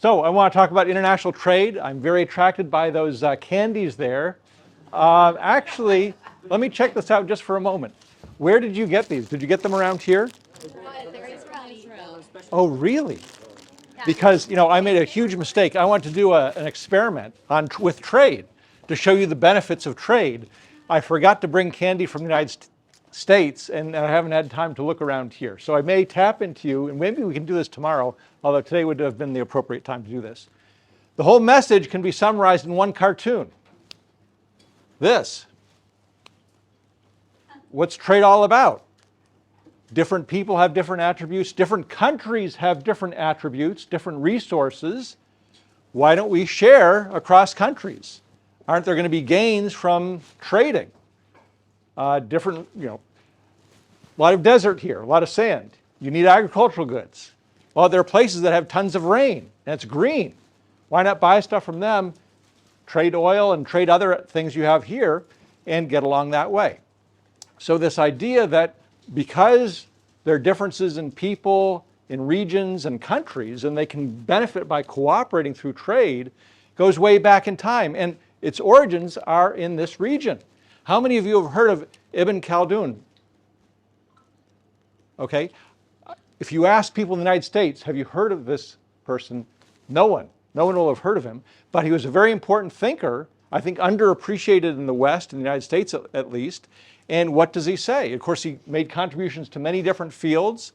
So I want to talk about international trade. I'm very attracted by those candies there. Actually, let me check this out just for a moment. Where did you get these? Did you get them around here? Oh, really? Because I made a huge mistake. I wanted to do an experiment with trade to show you the benefits of trade. I forgot to bring candy from the United States, and I haven't had time to look around here. So I may tap into you, and maybe we can do this tomorrow, although today would have been the appropriate time to do this. The whole message can be summarized in one cartoon. This. What's trade all about? Different people have different attributes. Different countries have different attributes, different resources. Why don't we share across countries? Aren't there going to be gains from trading? A lot of desert here, a lot of sand. You need agricultural goods. Well, there are places that have tons of rain, and it's green. Why not buy stuff from them, trade oil and trade other things you have here, and get along that way? So this idea that because there are differences in people, in regions and countries, and they can benefit by cooperating through trade, goes way back in time, and its origins are in this region. How many of you have heard of Ibn Khaldun? Okay, if you ask people in the United States, have you heard of this person? No one will have heard of him, but he was a very important thinker, I think underappreciated in the West, in the United States at least. And what does he say? Of course, he made contributions to many different fields.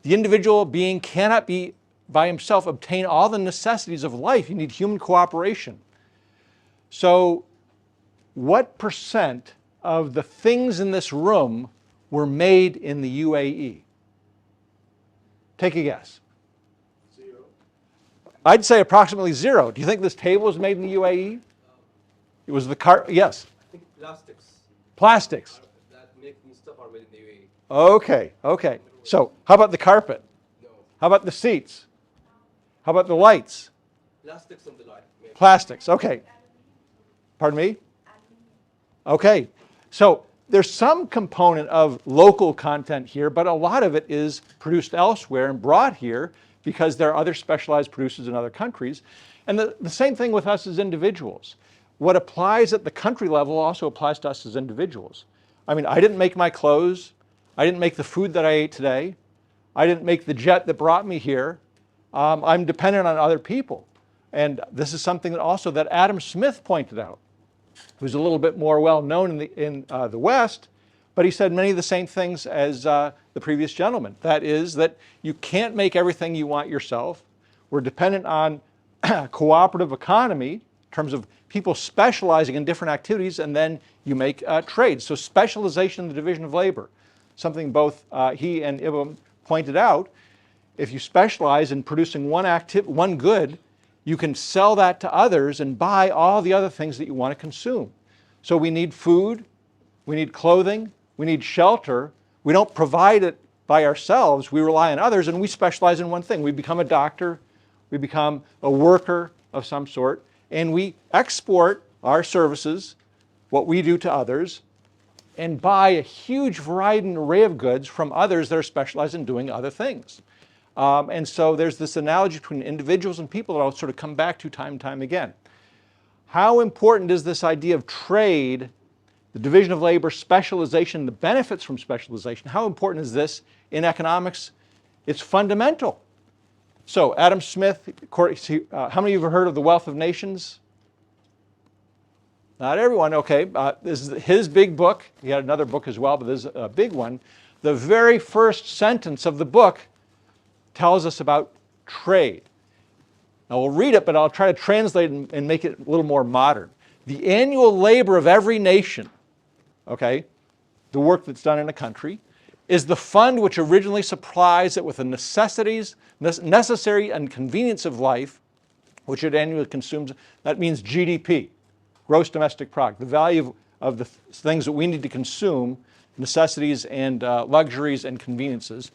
The individual being cannot be by himself obtain all the necessities of life. You need human cooperation. So what percent of the things in this room were made in the UAE? Take a guess. 0. I'd say approximately 0. Do you think this table was made in the UAE? It was the car, yes. I think plastics. Plastics. That making stuff are made in the UAE. Okay. So how about the carpet? No. How about the seats? How about the lights? Plastics on the light. Maybe. Plastics, okay. Pardon me? Okay. So there's some component of local content here, but a lot of it is produced elsewhere and brought here because there are other specialized producers in other countries. And the same thing with us as individuals. What applies at the country level also applies to us as individuals. I mean, I didn't make my clothes. I didn't make the food that I ate today. I didn't make the jet that brought me here. I'm dependent on other people. And this is something that also that Adam Smith pointed out, who's a little bit more well known in the West, but he said many of the same things as the previous gentleman. That is that you can't make everything you want yourself. We're dependent on cooperative economy in terms of people specializing in different activities, and then you make trade. So specialization in the division of labor, something both he and Ibn pointed out. If you specialize in producing one good, you can sell that to others and buy all the other things that you want to consume. So we need food, we need clothing, we need shelter. We don't provide it by ourselves, we rely on others, and we specialize in one thing. We become a doctor, we become a worker of some sort, and we export our services, what we do to others, and buy a huge variety and array of goods from others that are specialized in doing other things. And so there's this analogy between individuals and people that I'll sort of come back to time and time again. How important is this idea of trade, the division of labor, specialization, the benefits from specialization? How important is this in economics? It's fundamental. So Adam Smith, how many of you have heard of The Wealth of Nations? Not everyone, okay. This is his big book. He had another book as well, but this is a big one. The very first sentence of the book tells us about trade. Now we'll read it, but I'll try to translate it and make it a little more modern. The annual labor of every nation, okay, the work that's done in a country, is the fund which originally supplies it with the necessary and convenience of life, which it annually consumes. That means GDP, gross domestic product, the value of the things that we need to consume, necessities and luxuries and conveniences,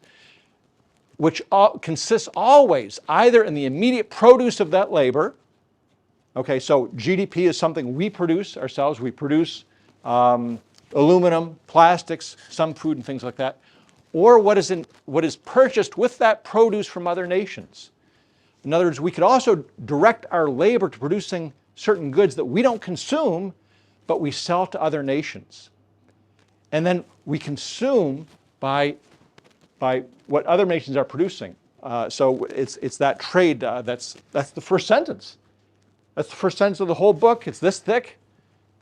which consists always either in the immediate produce of that labor. Okay, so GDP is something we produce ourselves. We produce aluminum, plastics, some food and things like that, or what is purchased with that produce from other nations. In other words, we could also direct our labor to producing certain goods that we don't consume, but we sell to other nations. And then we consume by what other nations are producing. So it's that trade, that's the first sentence. That's the first sentence of the whole book. It's this thick.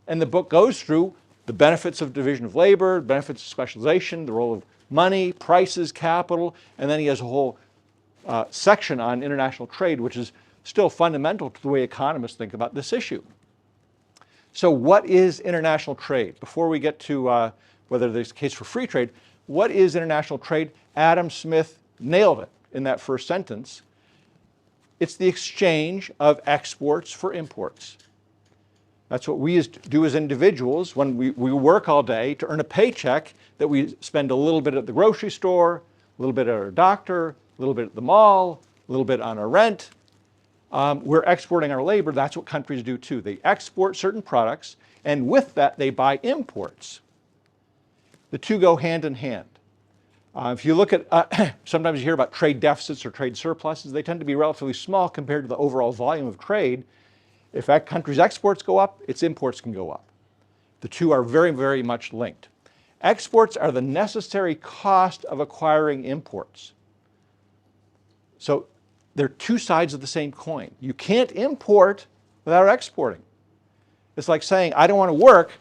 And the book goes through the benefits of division of labor, benefits of specialization, the role of money, prices, capital, and then he has a whole section on international trade, which is still fundamental to the way economists think about this issue. So what is international trade? Before we get to whether there's a case for free trade, what is international trade? Adam Smith nailed it in that first sentence. It's the exchange of exports for imports. That's what we do as individuals when we work all day to earn a paycheck that we spend a little bit at the grocery store, a little bit at our doctor, a little bit at the mall, a little bit on our rent. We're exporting our labor. That's what countries do too. They export certain products, and with that they buy imports. The two go hand in hand. If you look at, sometimes you hear about trade deficits or trade surpluses. They tend to be relatively small compared to the overall volume of trade. If that country's exports go up, its imports can go up. The two are very, very much linked. Exports are the necessary cost of acquiring imports. So they're two sides of the same coin. You can't import without exporting. It's like saying, I don't want to work,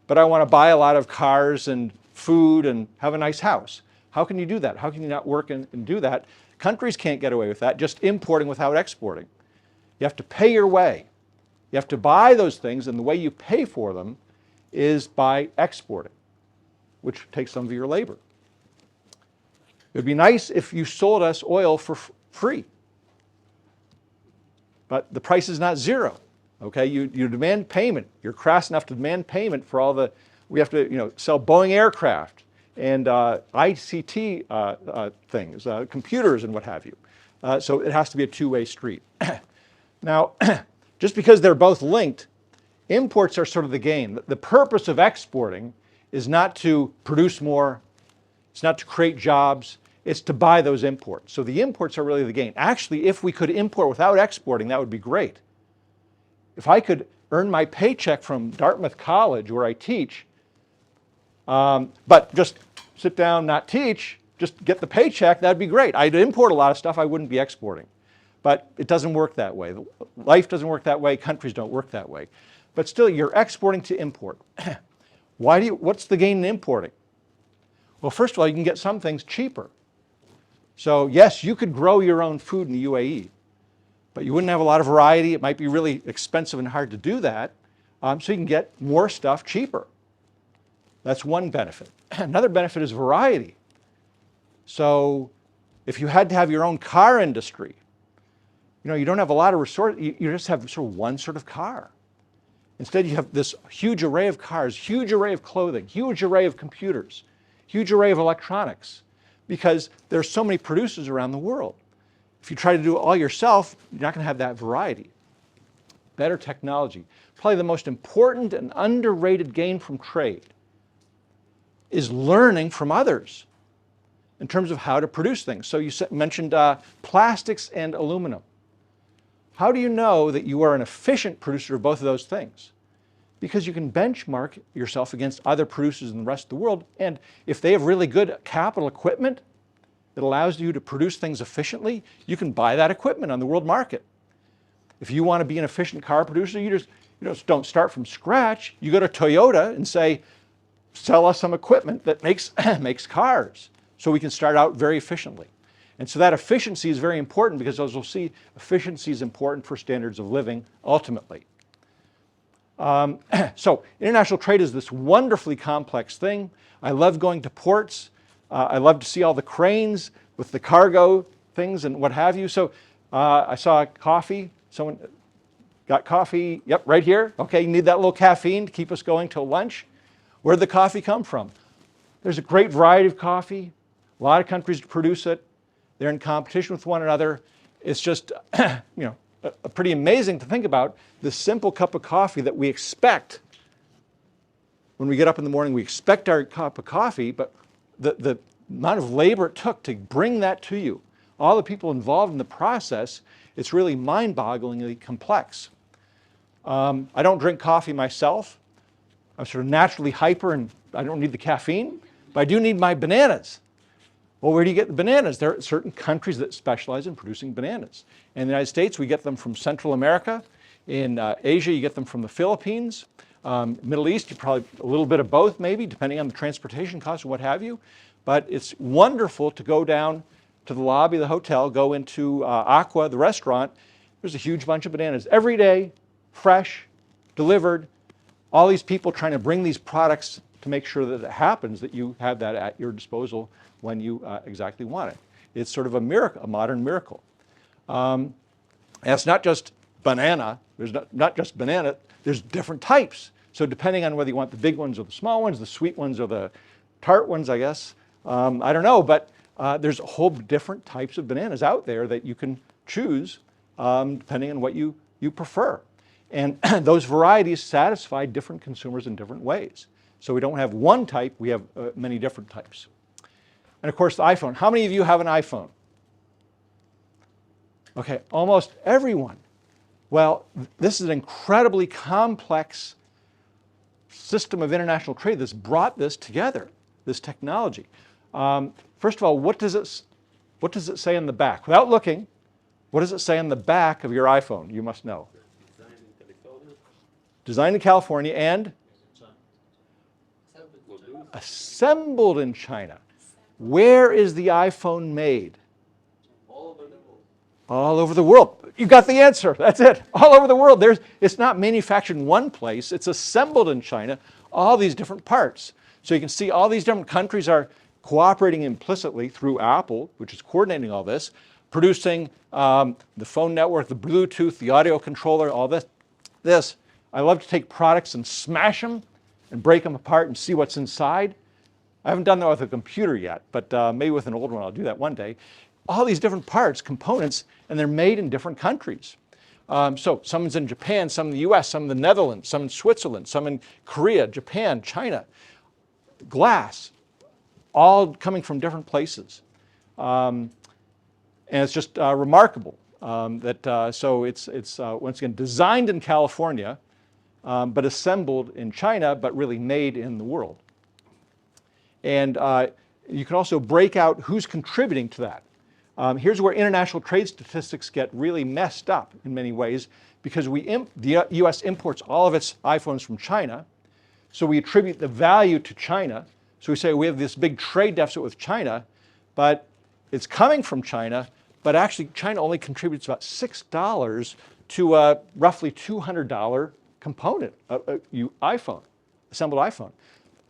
but I want to buy a lot of cars and food and have a nice house. How can you do that? How can you not work and do that? Countries can't get away with that, just importing without exporting. You have to pay your way. You have to buy those things, and the way you pay for them is by exporting, which takes some of your labor. It would be nice if you sold us oil for free, but the price is not zero. Okay, you demand payment. You're crass enough to demand payment for all the. We have to sell Boeing aircraft and ICT things, computers and what have you. So it has to be a two-way street. Now. Just because they're both linked, imports are sort of the game. The purpose of exporting is not to produce more, it's not to create jobs, it's to buy those imports. So the imports are really the gain. Actually, if we could import without exporting, that would be great. If I could earn my paycheck from Dartmouth College where I teach, but just sit down, not teach, just get the paycheck, that'd be great. I'd import a lot of stuff I wouldn't be exporting. But it doesn't work that way. Life doesn't work that way. Countries don't work that way. But still, you're exporting to import. What's the gain in importing? Well, first of all, you can get some things cheaper. So yes, you could grow your own food in the UAE, but you wouldn't have a lot of variety. It might be really expensive and hard to do that. So you can get more stuff cheaper. That's one benefit. Another benefit is variety. So if you had to have your own car industry, you don't have a lot of resources, you just have sort of one sort of car. Instead, you have this huge array of cars, huge array of clothing, huge array of computers, huge array of electronics, because there's so many producers around the world. If you try to do it all yourself, you're not going to have that variety. Better technology. Probably the most important and underrated gain from trade is learning from others in terms of how to produce things. So you mentioned plastics and aluminum. How do you know that you are an efficient producer of both of those things? Because you can benchmark yourself against other producers in the rest of the world, and if they have really good capital equipment that allows you to produce things efficiently, you can buy that equipment on the world market. If you want to be an efficient car producer, you just don't start from scratch. You go to Toyota and say, sell us some equipment that makes cars, so we can start out very efficiently. And so that efficiency is very important because, as we'll see, efficiency is important for standards of living ultimately. So international trade is this wonderfully complex thing. I love going to ports. I love to see all the cranes with the cargo things and what have you. So I saw coffee. Someone got coffee. Yep, right here. Okay, you need that little caffeine to keep us going till lunch. Where'd the coffee come from? There's a great variety of coffee. A lot of countries produce it. They're in competition with one another. It's just, pretty amazing to think about this simple cup of coffee that we expect. When we get up in the morning, we expect our cup of coffee, but the amount of labor it took to bring that to you, all the people involved in the process, It's really mind-bogglingly complex. I don't drink coffee myself. I'm sort of naturally hyper and I don't need the caffeine, but I do need my bananas. Well, where do you get the bananas? There are certain countries that specialize in producing bananas. In the United States, we get them from Central America. In Asia, you get them from the Philippines. Middle East, you probably a little bit of both maybe, depending on the transportation costs and what have you. But it's wonderful to go down to the lobby of the hotel, go into Aqua, the restaurant. There's a huge bunch of bananas every day, fresh, delivered. All these people trying to bring these products to make sure that it happens, that you have that at your disposal when you exactly want it. It's sort of a miracle, a modern miracle. And it's not just banana. There's not just banana. There's different types. So depending on whether you want the big ones or the small ones, the sweet ones or the tart ones, I guess. I don't know, but there's a whole different types of bananas out there that you can choose depending on what you prefer. And those varieties satisfy different consumers in different ways. So we don't have one type, we have many different types. And of course, the iPhone. How many of you have an iPhone? Okay, almost everyone. Well, this is an incredibly complex system of international trade that's brought this together, this technology. First of all, what does it say on the back? Without looking, what does it say on the back of your iPhone? You must know. Designed in California. Designed in California and assembled in China. Where is the iPhone made? All over the world. All over the world. You got the answer. That's it. All over the world. It's not manufactured in one place. It's assembled in China, all these different parts. So you can see all these different countries are cooperating implicitly through Apple, which is coordinating all this, producing the phone network, the Bluetooth, the audio controller, all this. I love to take products and smash them and break them apart and see what's inside. I haven't done that with a computer yet, but maybe with an old one I'll do that one day. All these different parts, components, and they're made in different countries. So some's in Japan, some in the US, some in the Netherlands, some in Switzerland, some in Korea, Japan, China. Glass, all coming from different places. And it's just remarkable so it's once again designed in California, but assembled in China, but really made in the world. And you can also break out who's contributing to that. Here's where international trade statistics get really messed up in many ways, because the US imports all of its iPhones from China, so we attribute the value to China. So we say we have this big trade deficit with China, but it's coming from China, but actually China only contributes about $6 to a roughly $200 component, iPhone, assembled iPhone.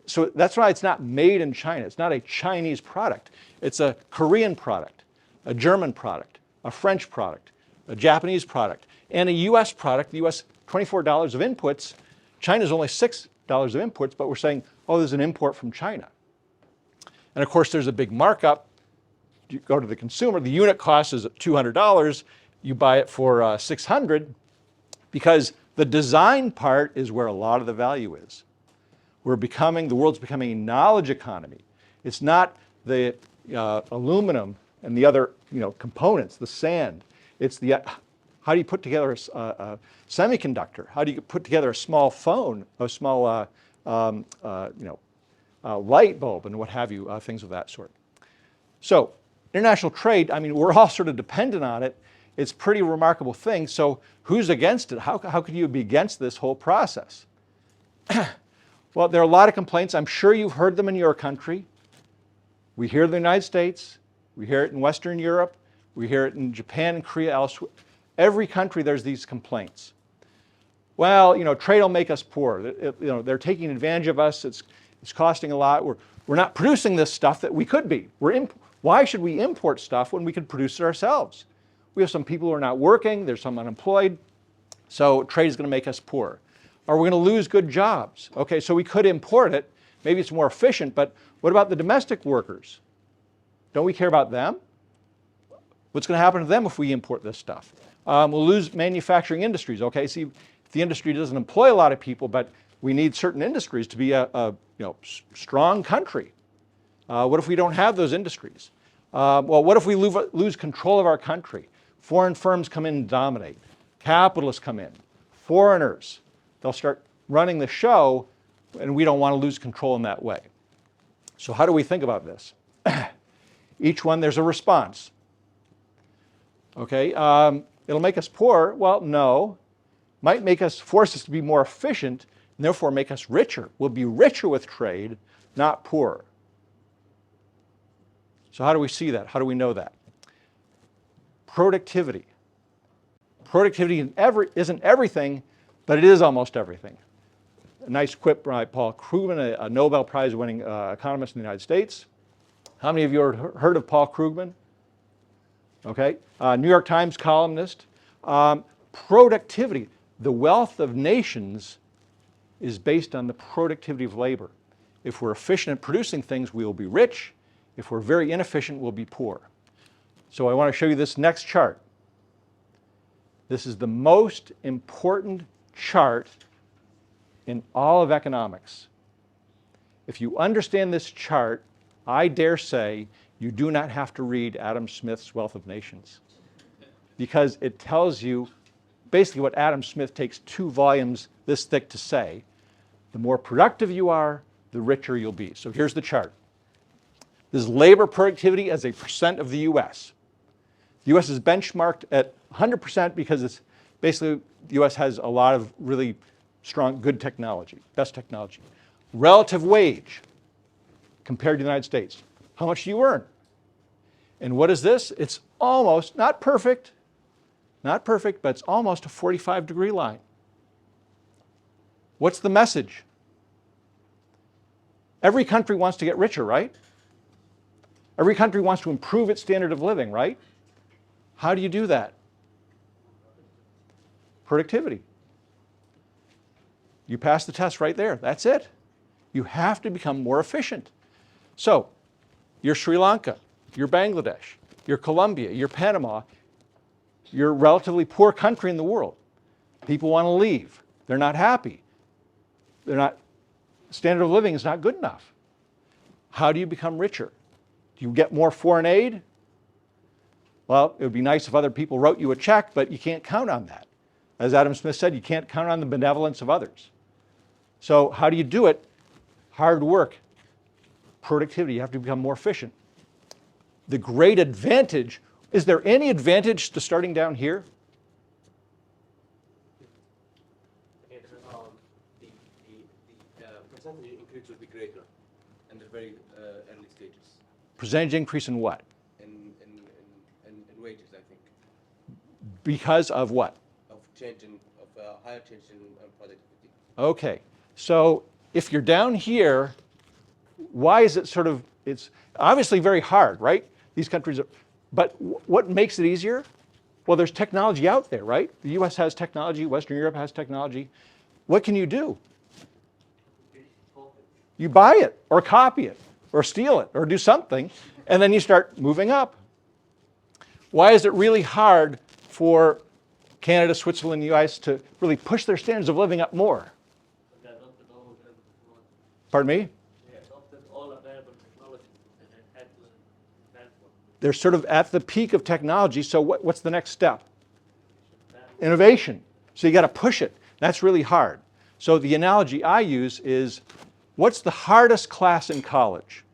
So that's why it's not made in China. It's not a Chinese product. It's a Korean product, a German product, a French product, a Japanese product, and a US product. The US, $24 of inputs. China's only $6 of inputs, but we're saying, oh, there's an import from China. And of course, there's a big markup. You go to the consumer, the unit cost is $200. You buy it for $600 because the design part is where a lot of the value is. The world's becoming a knowledge economy. It's not the aluminum and the other components, the sand. It's how do you put together a semiconductor? How do you put together a small phone, a small light bulb and what have you, things of that sort. So international trade, I mean, we're all sort of dependent on it. It's a pretty remarkable thing. So who's against it? How could you be against this whole process? Well, there are a lot of complaints. I'm sure you've heard them in your country. We hear it in the United States. We hear it in Western Europe. We hear it in Japan and Korea, elsewhere. Every country there's these complaints. Well, trade will make us poor. They're taking advantage of us. It's costing a lot. We're not producing this stuff that we could be. Why should we import stuff when we could produce it ourselves? We have some people who are not working. There's some unemployed. So trade is going to make us poor. Are we going to lose good jobs? Okay, so we could import it. Maybe it's more efficient, but what about the domestic workers? Don't we care about them? What's going to happen to them if we import this stuff? We'll lose manufacturing industries. Okay, see, if the industry doesn't employ a lot of people, but we need certain industries to be a strong country. What if we don't have those industries? Well, what if we lose control of our country? Foreign firms come in and dominate. Capitalists come in. Foreigners, they'll start running the show, and we don't want to lose control in that way. So how do we think about this? Each one, there's a response. Okay, it'll make us poor. Well, no. Might make us, force us to be more efficient, and therefore make us richer. We'll be richer with trade, not poorer. So how do we see that? How do we know that? Productivity. Productivity isn't everything, but it is almost everything. A nice quip by Paul Krugman, a Nobel Prize-winning economist in the United States. How many of you have heard of Paul Krugman? Okay, New York Times columnist. Productivity, the wealth of nations is based on the productivity of labor. If we're efficient at producing things, we will be rich. If we're very inefficient, we'll be poor. So I want to show you this next chart. This is the most important chart in all of economics. If you understand this chart, I dare say you do not have to read Adam Smith's Wealth of Nations, because it tells you basically what Adam Smith takes 2 volumes this thick to say. The more productive you are, the richer you'll be. So here's the chart. This is labor productivity as a percent of the US. The US is benchmarked at 100% because it's basically the US has a lot of really strong, good technology, best technology. Relative wage compared to the United States. How much do you earn? And what is this? It's almost, not perfect, but it's almost a 45-degree line. What's the message? Every country wants to get richer, right? Every country wants to improve its standard of living, right? How do you do that? Productivity. You pass the test right there. That's it. You have to become more efficient. So, you're Sri Lanka, you're Bangladesh, you're Colombia, you're Panama, you're a relatively poor country in the world. People want to leave. They're not happy. Standard of living is not good enough. How do you become richer? Do you get more foreign aid? Well, it would be nice if other people wrote you a check, but you can't count on that. As Adam Smith said, you can't count on the benevolence of others. So how do you do it? Hard work, productivity. You have to become more efficient. The great advantage, is there any advantage to starting down here? The percentage increase will be greater in the very early stages. Percentage increase in what? In wages, I think. Because of what? Of higher change in productivity. Okay, so if you're down here, why is it it's obviously very hard, right? These countries are, but what makes it easier? Well, there's technology out there, right? The US has technology, Western Europe has technology. What can you do? You buy it, or copy it, or steal it, or do something, and then you start moving up. Why is it really hard for Canada, Switzerland, the US to really push their standards of living up more? Pardon me? They're sort of at the peak of technology, so what's the next step? Innovation. So you got to push it. That's really hard. So the analogy I use is, what's the hardest class in college?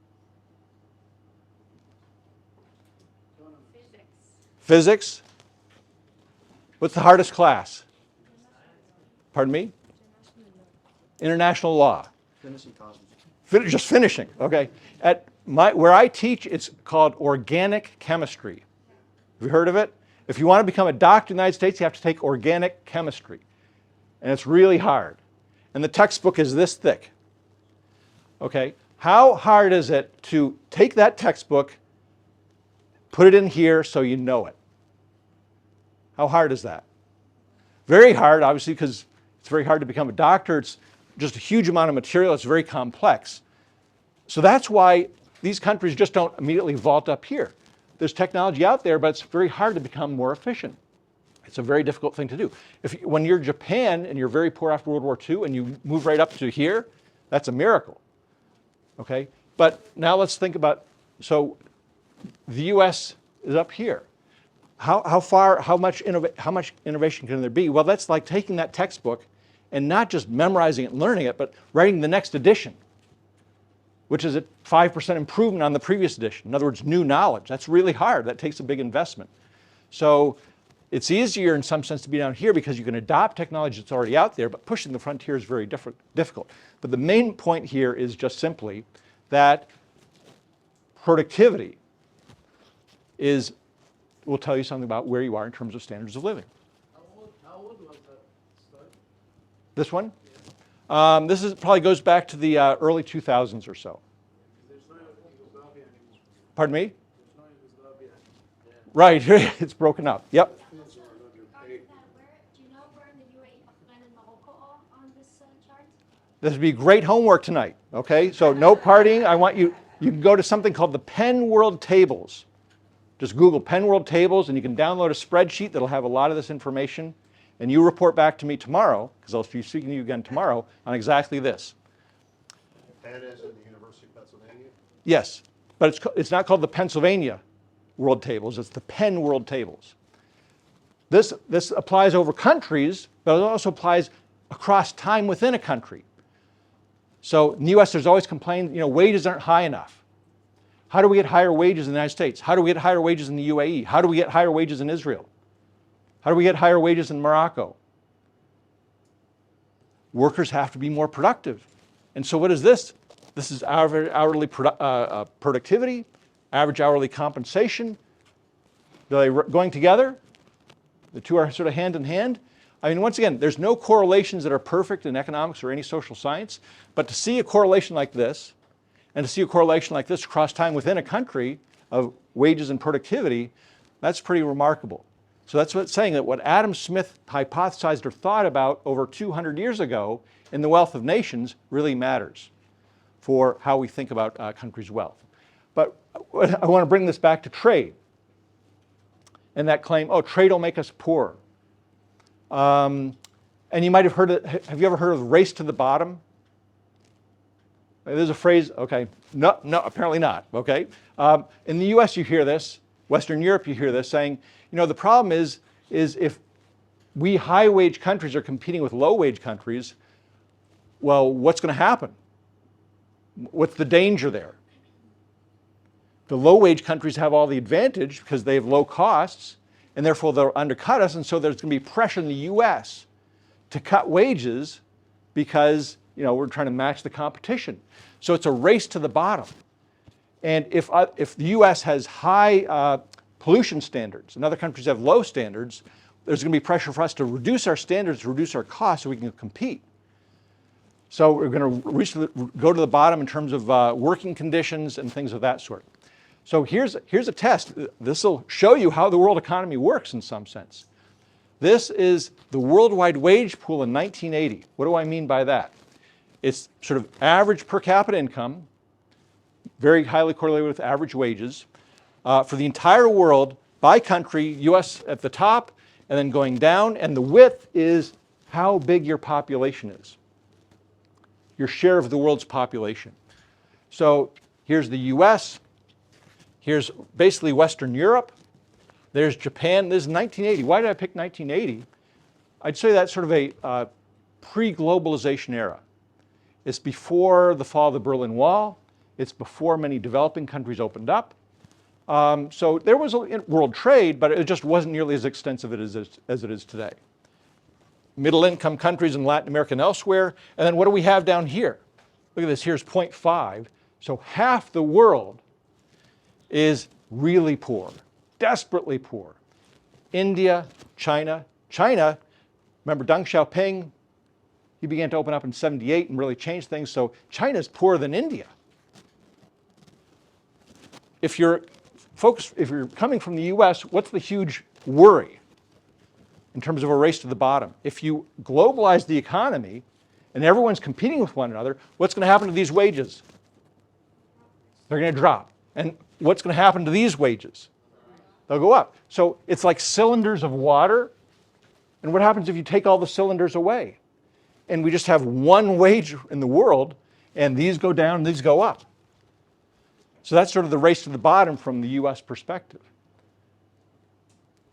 Physics. What's the hardest class? Pardon me? International law. Just finishing, okay. Where I teach, it's called organic chemistry. Have you heard of it? If you want to become a doctor in the United States, you have to take organic chemistry. And it's really hard. And the textbook is this thick. Okay, how hard is it to take that textbook, put it in here so you know it? How hard is that? Very hard, obviously, because it's very hard to become a doctor. It's just a huge amount of material. It's very complex. So that's why these countries just don't immediately vault up here. There's technology out there, but it's very hard to become more efficient. It's a very difficult thing to do. When you're Japan and you're very poor after World War II and you move right up to here, that's a miracle. Okay? But now let's think about, so the US is up here. how much innovation can there be? Well, that's like taking that textbook and not just memorizing it and learning it, but writing the next edition, which is a 5% improvement on the previous edition. In other words, new knowledge. That's really hard. That takes a big investment. So it's easier in some sense to be down here because you can adopt technology that's already out there, but pushing the frontier is very difficult. But the main point here is just simply that productivity will tell you something about where you are in terms of standards of living. How old was that study? This one? This probably goes back to the early 2000s or so. There's no Yugoslavia anymore. Pardon me? There's no Yugoslavia anymore. Right, it's broken up. Yep. Do you know where in the UAE, Bahrain, and Morocco are on this chart? This would be great homework tonight, okay? So no partying. I want you can go to something called the Penn World Tables. Just Google Penn World Tables and you can download a spreadsheet that'll have a lot of this information. And you report back to me tomorrow, because I'll be speaking to you again tomorrow, on exactly this. Penn is in the University of Pennsylvania? Yes, but it's not called the Pennsylvania World Tables, it's the Penn World Tables. This applies over countries, but it also applies across time within a country. So in the US, there's always complaints, wages aren't high enough. How do we get higher wages in the United States? How do we get higher wages in the UAE? How do we get higher wages in Israel? How do we get higher wages in Morocco? Workers have to be more productive. And so what is this? This is average hourly productivity, average hourly compensation. Are they going together? The two are sort of hand in hand. I mean, once again, there's no correlations that are perfect in economics or any social science, but to see a correlation like this, and to see a correlation like this across time within a country of wages and productivity, that's pretty remarkable. So that's what it's saying, that what Adam Smith hypothesized or thought about over 200 years ago in The Wealth of Nations really matters for how we think about countries' wealth. But I want to bring this back to trade and that claim, trade will make us poor. And you might have heard it, have you ever heard of the race to the bottom? There's a phrase, okay, no, apparently not, okay? In the US you hear this, Western Europe you hear this saying, the problem is if we high-wage countries are competing with low-wage countries, well, what's going to happen? What's the danger there? The low-wage countries have all the advantage because they have low costs, and therefore they'll undercut us, and so there's going to be pressure in the US to cut wages because we're trying to match the competition. So it's a race to the bottom. And if the US has high pollution standards and other countries have low standards, there's going to be pressure for us to reduce our standards, to reduce our costs so we can compete. So we're going to go to the bottom in terms of working conditions and things of that sort. So here's a test. This will show you how the world economy works in some sense. This is the worldwide wage pool in 1980. What do I mean by that? It's sort of average per capita income, very highly correlated with average wages, for the entire world by country, US at the top, and then going down, and the width is how big your population is, your share of the world's population. So here's the US, here's basically Western Europe, there's Japan. This is 1980. Why did I pick 1980? I'd say that's sort of a pre-globalization era. It's before the fall of the Berlin Wall. It's before many developing countries opened up. So there was world trade, but it just wasn't nearly as extensive as it is today. Middle income countries in Latin America and elsewhere. And then what do we have down here? Look at this, here's 0.5. So half the world is really poor, desperately poor. India, China. China, remember Deng Xiaoping? He began to open up in '78 and really change things. So China's poorer than India. If you're coming from the US, what's the huge worry in terms of a race to the bottom? If you globalize the economy and everyone's competing with one another, what's going to happen to these wages? They're going to drop. And what's going to happen to these wages? They'll go up. So it's like cylinders of water. And what happens if you take all the cylinders away? And we just have one wage in the world, and these go down and these go up. So that's sort of the race to the bottom from the US perspective.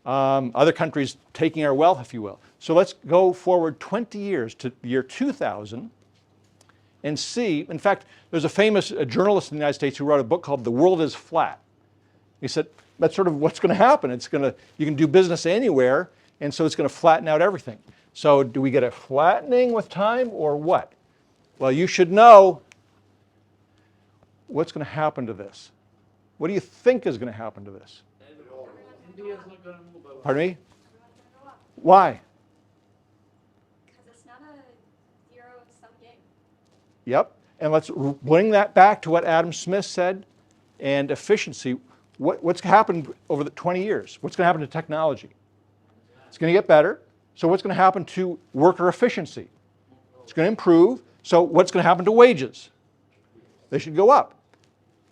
Other countries taking our wealth, if you will. So let's go forward 20 years to the year 2000 and see. In fact, there's a famous journalist in the United States who wrote a book called The World is Flat. He said, that's sort of what's going to happen. You can do business anywhere, and so it's going to flatten out everything. So do we get a flattening with time or what? Well, you should know what's going to happen to this. What do you think is going to happen to this? India's not gonna move a lot. Pardon me? Why? Because it's not a zero-sum game. Yep. And let's bring that back to what Adam Smith said and efficiency. What's happened over the 20 years? What's going to happen to technology? It's going to get better. So what's going to happen to worker efficiency? It's going to improve. So what's going to happen to wages? They should go up.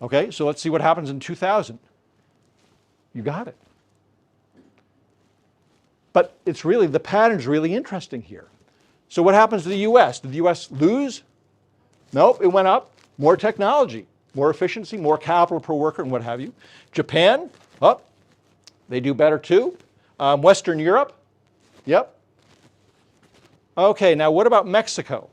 Okay, so let's see what happens in 2000. You got it. But it's really, the pattern's really interesting here. So what happens to the US? Did the US lose? Nope, it went up. More technology, more efficiency, more capital per worker, and what have you. Japan, they do better too. Western Europe, yep. Okay, now what about Mexico?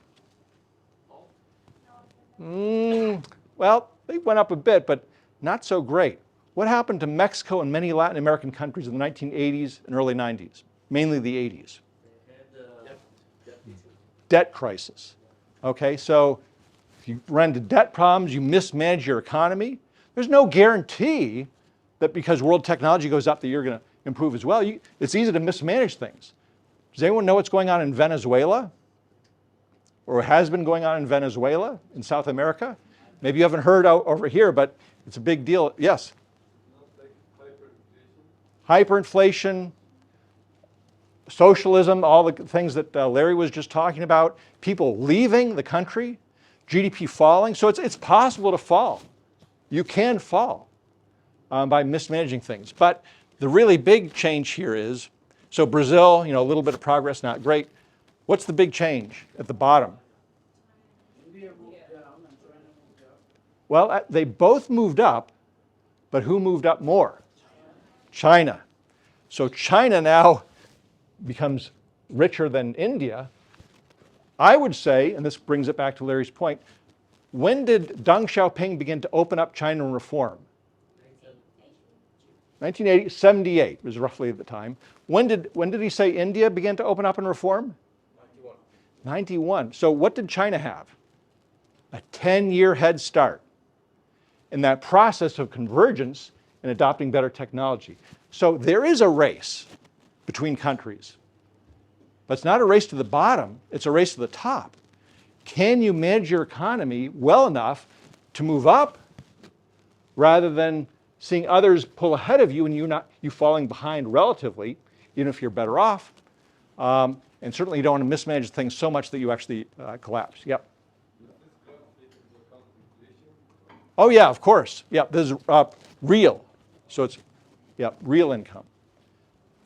Well, they went up a bit, but not so great. What happened to Mexico and many Latin American countries in the 1980s and early 90s? Mainly the 80s. Debt crisis. Okay, so if you run into debt problems, you mismanage your economy. There's no guarantee that because world technology goes up that you're going to improve as well. It's easy to mismanage things. Does anyone know what's going on in Venezuela? Or has been going on in Venezuela, in South America? Maybe you haven't heard over here, but it's a big deal. Yes? Hyperinflation, socialism, all the things that Larry was just talking about, people leaving the country, GDP falling. So it's possible to fall. You can fall by mismanaging things. But the really big change here is, so Brazil, a little bit of progress, not great. What's the big change at the bottom? India moved down and China moved up. Well, they both moved up, but who moved up more? China. So China now becomes richer than India. I would say, and this brings it back to Larry's point, when did Deng Xiaoping begin to open up China and reform? 1978 was roughly the time. When did he say India began to open up and reform? 91. So what did China have? A 10-year head start in that process of convergence and adopting better technology. So there is a race between countries. But it's not a race to the bottom, it's a race to the top. Can you manage your economy well enough to move up rather than seeing others pull ahead of you and you falling behind relatively, even if you're better off? And certainly you don't want to mismanage things so much that you actually collapse. Yep. Oh yeah, of course. Yeah, this is real. So it's real income.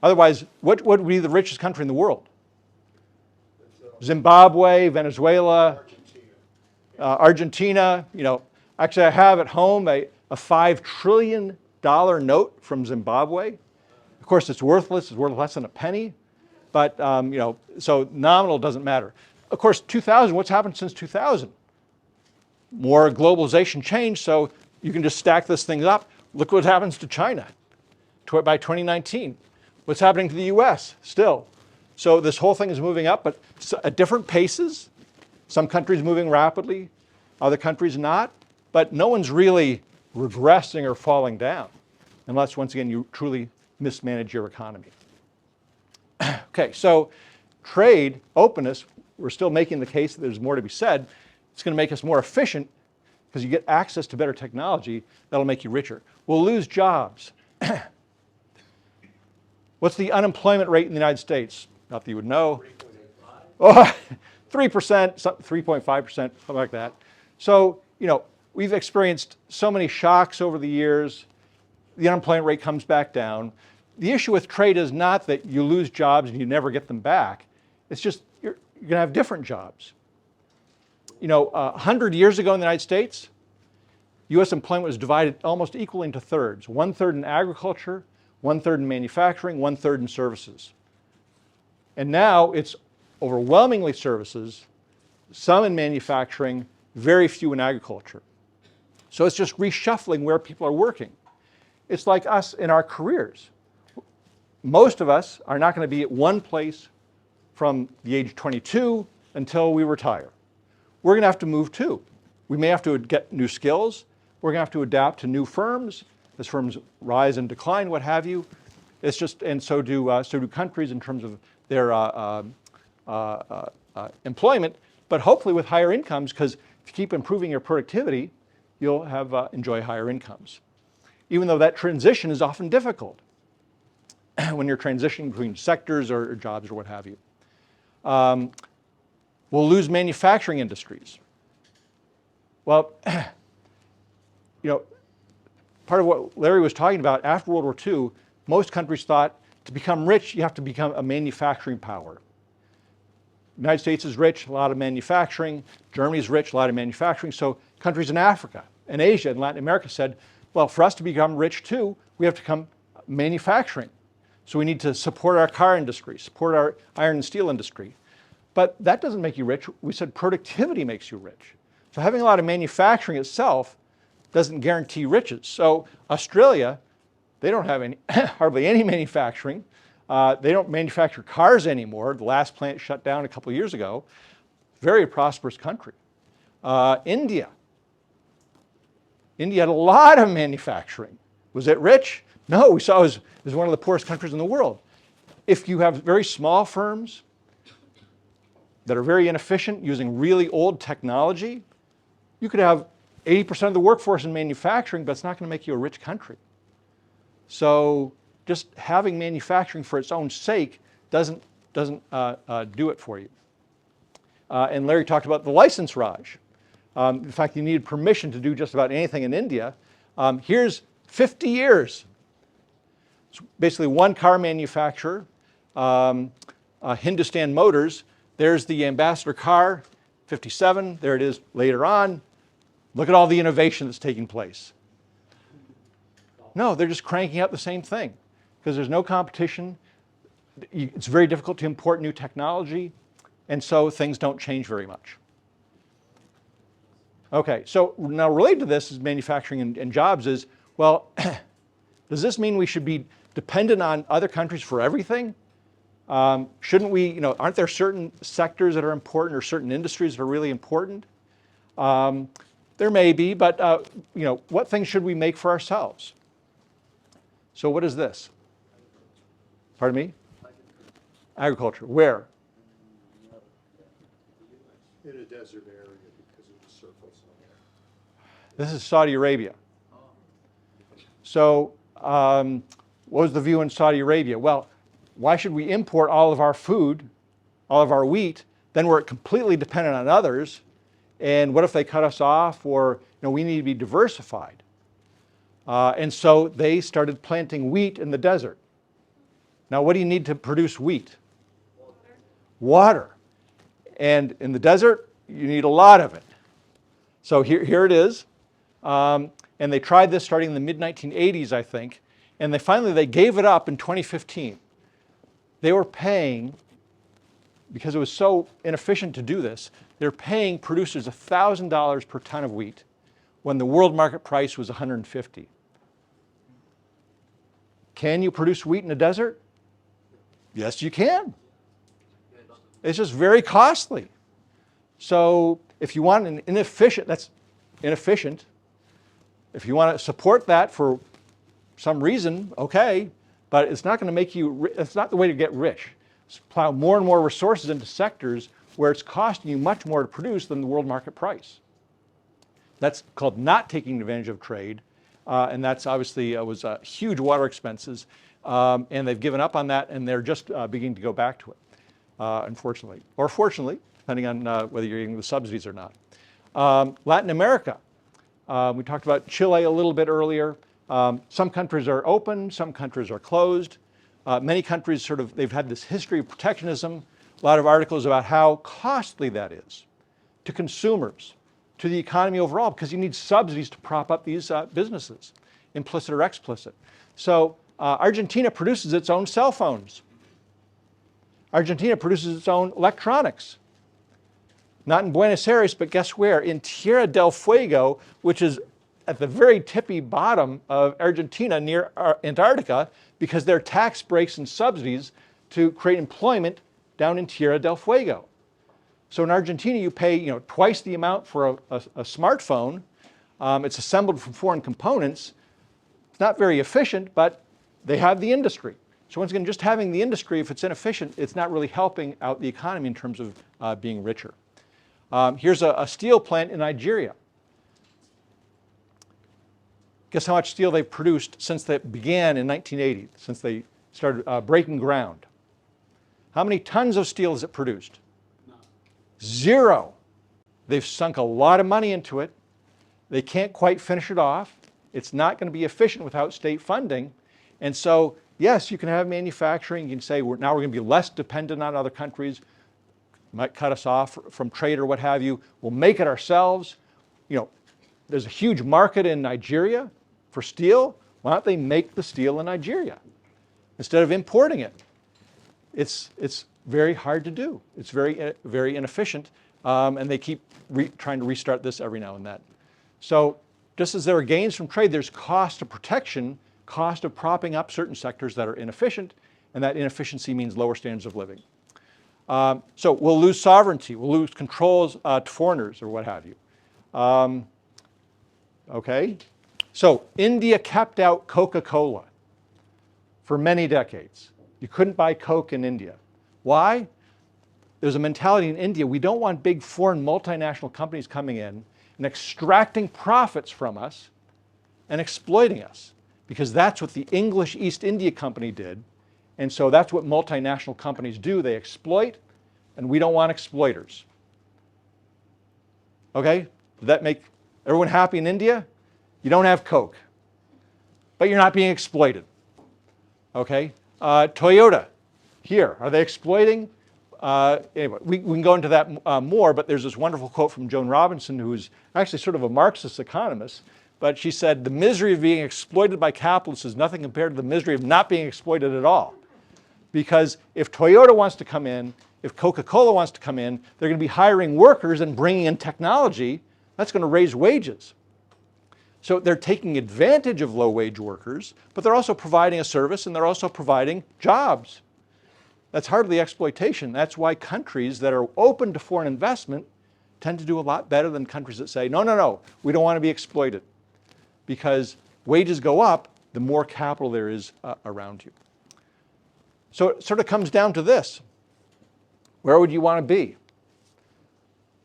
Otherwise, what would be the richest country in the world? Zimbabwe, Venezuela, Argentina. Actually I have at home a $5 trillion note from Zimbabwe. Of course, it's worthless. It's worth less than a penny. But, so nominal doesn't matter. Of course, 2000, what's happened since 2000? More globalization change, so you can just stack this thing up. Look what happens to China by 2019. What's happening to the US still? So this whole thing is moving up, but at different paces. Some countries moving rapidly, other countries not. But no one's really regressing or falling down unless, once again, you truly mismanage your economy. Okay, so trade, openness, we're still making the case that there's more to be said. It's going to make us more efficient because you get access to better technology that'll make you richer. We'll lose jobs. What's the unemployment rate in the United States? Not that you would know. 3%, 3.5%, something like that. So, we've experienced so many shocks over the years. The unemployment rate comes back down. The issue with trade is not that you lose jobs and you never get them back. It's just you're going to have different jobs. 100 years ago in the United States, U.S. employment was divided almost equally into thirds. 1/3 in agriculture, 1/3 in manufacturing, 1/3 in services. And now it's overwhelmingly services, some in manufacturing, very few in agriculture. So it's just reshuffling where people are working. It's like us in our careers. Most of us are not going to be at one place from the age of 22 until we retire. We're going to have to move too. We may have to get new skills. We're going to have to adapt to new firms as firms rise and decline, what have you. It's just, and so do countries in terms of their employment, but hopefully with higher incomes, because if you keep improving your productivity, you'll have enjoy higher incomes. Even though that transition is often difficult when you're transitioning between sectors or jobs or what have you. We'll lose manufacturing industries. Well, part of what Larry was talking about, after World War II, most countries thought to become rich, you have to become a manufacturing power. The United States is rich, a lot of manufacturing. Germany's rich, a lot of manufacturing. So countries in Africa and Asia and Latin America said, well, for us to become rich too, we have to become manufacturing. So we need to support our car industry, support our iron and steel industry. But that doesn't make you rich. We said productivity makes you rich. So having a lot of manufacturing itself doesn't guarantee riches. So Australia, they don't have any, hardly any manufacturing. They don't manufacture cars anymore. The last plant shut down a couple of years ago. Very prosperous country. India had a lot of manufacturing. Was it rich? No, we saw it was one of the poorest countries in the world. If you have very small firms that are very inefficient using really old technology, you could have 80% of the workforce in manufacturing, but it's not going to make you a rich country. So just having manufacturing for its own sake doesn't do it for you. And Larry talked about the license Raj. In fact, you needed permission to do just about anything in India. Here's 50 years. It's basically one car manufacturer, Hindustan Motors. There's the Ambassador car, 57. There it is later on. Look at all the innovation that's taking place. No, they're just cranking out the same thing because there's no competition. It's very difficult to import new technology, and so things don't change very much. Okay, so now related to this is manufacturing and jobs is, well, does this mean we should be dependent on other countries for everything? Shouldn't we, aren't there certain sectors that are important or certain industries that are really important? There may be, but what things should we make for ourselves? So what is this? Pardon me? Agriculture. Where? In a desert area because of the surplus on there. This is Saudi Arabia. So what was the view in Saudi Arabia? Well, why should we import all of our food, all of our wheat? Then we're completely dependent on others. And what if they cut us off? Or we need to be diversified. And so they started planting wheat in the desert. Now, what do you need to produce wheat? Water. And in the desert, you need a lot of it. So here it is. And they tried this starting in the mid-1980s, I think. And they gave it up in 2015. They were paying, because it was so inefficient to do this, they're paying producers $1,000 per ton of wheat when the world market price was $150. Can you produce wheat in a desert? Yes, you can. It's just very costly. So if you want an inefficient, that's inefficient. If you want to support that for some reason, okay, but it's not going to make you, it's not the way to get rich. Plow more and more resources into sectors where it's costing you much more to produce than the world market price. That's called not taking advantage of trade, and that's obviously was huge water expenses, and they've given up on that, and they're just beginning to go back to it, unfortunately, or fortunately, depending on whether you're getting the subsidies or not. Latin America, we talked about Chile a little bit earlier. Some countries are open, some countries are closed. Many countries they've had this history of protectionism, a lot of articles about how costly that is to consumers, to the economy overall, because you need subsidies to prop up these businesses, implicit or explicit. So Argentina produces its own cell phones. Argentina produces its own electronics. Not in Buenos Aires, but guess where? In Tierra del Fuego, which is at the very tippy bottom of Argentina near Antarctica, because there are tax breaks and subsidies to create employment down in Tierra del Fuego. So in Argentina, you pay twice the amount for a smartphone. It's assembled from foreign components. It's not very efficient, but they have the industry. So once again, just having the industry, if it's inefficient, it's not really helping out the economy in terms of being richer. Here's a steel plant in Nigeria. Guess how much steel they've produced since they began in 1980, since they started breaking ground? How many tons of steel has it produced? No. 0. They've sunk a lot of money into it. They can't quite finish it off. It's not going to be efficient without state funding. And so, yes, you can have manufacturing. You can say, now we're going to be less dependent on other countries. Might cut us off from trade or what have you. We'll make it ourselves. There's a huge market in Nigeria for steel. Why don't they make the steel in Nigeria instead of importing it? It's very hard to do. It's very, very inefficient, and they keep trying to restart this every now and then. So just as there are gains from trade, there's cost of protection, cost of propping up certain sectors that are inefficient, and that inefficiency means lower standards of living. So we'll lose sovereignty, we'll lose controls to foreigners or what have you. Okay, so India kept out Coca-Cola for many decades. You couldn't buy Coke in India. Why? There's a mentality in India, we don't want big foreign multinational companies coming in and extracting profits from us and exploiting us, because that's what the English East India Company did. And so that's what multinational companies do. They exploit, and we don't want exploiters. Okay? Did that make everyone happy in India? You don't have Coke, but you're not being exploited. Okay? Toyota, here, are they exploiting? Anyway, we can go into that more, but there's this wonderful quote from Joan Robinson, who's actually sort of a Marxist economist, but she said, the misery of being exploited by capitalists is nothing compared to the misery of not being exploited at all. Because if Toyota wants to come in, if Coca-Cola wants to come in, they're going to be hiring workers and bringing in technology. That's going to raise wages. So they're taking advantage of low-wage workers, but they're also providing a service and they're also providing jobs. That's hardly exploitation. That's why countries that are open to foreign investment tend to do a lot better than countries that say, no, no, no, we don't want to be exploited. Because wages go up, the more capital there is around you. So it sort of comes down to this. Where would you want to be?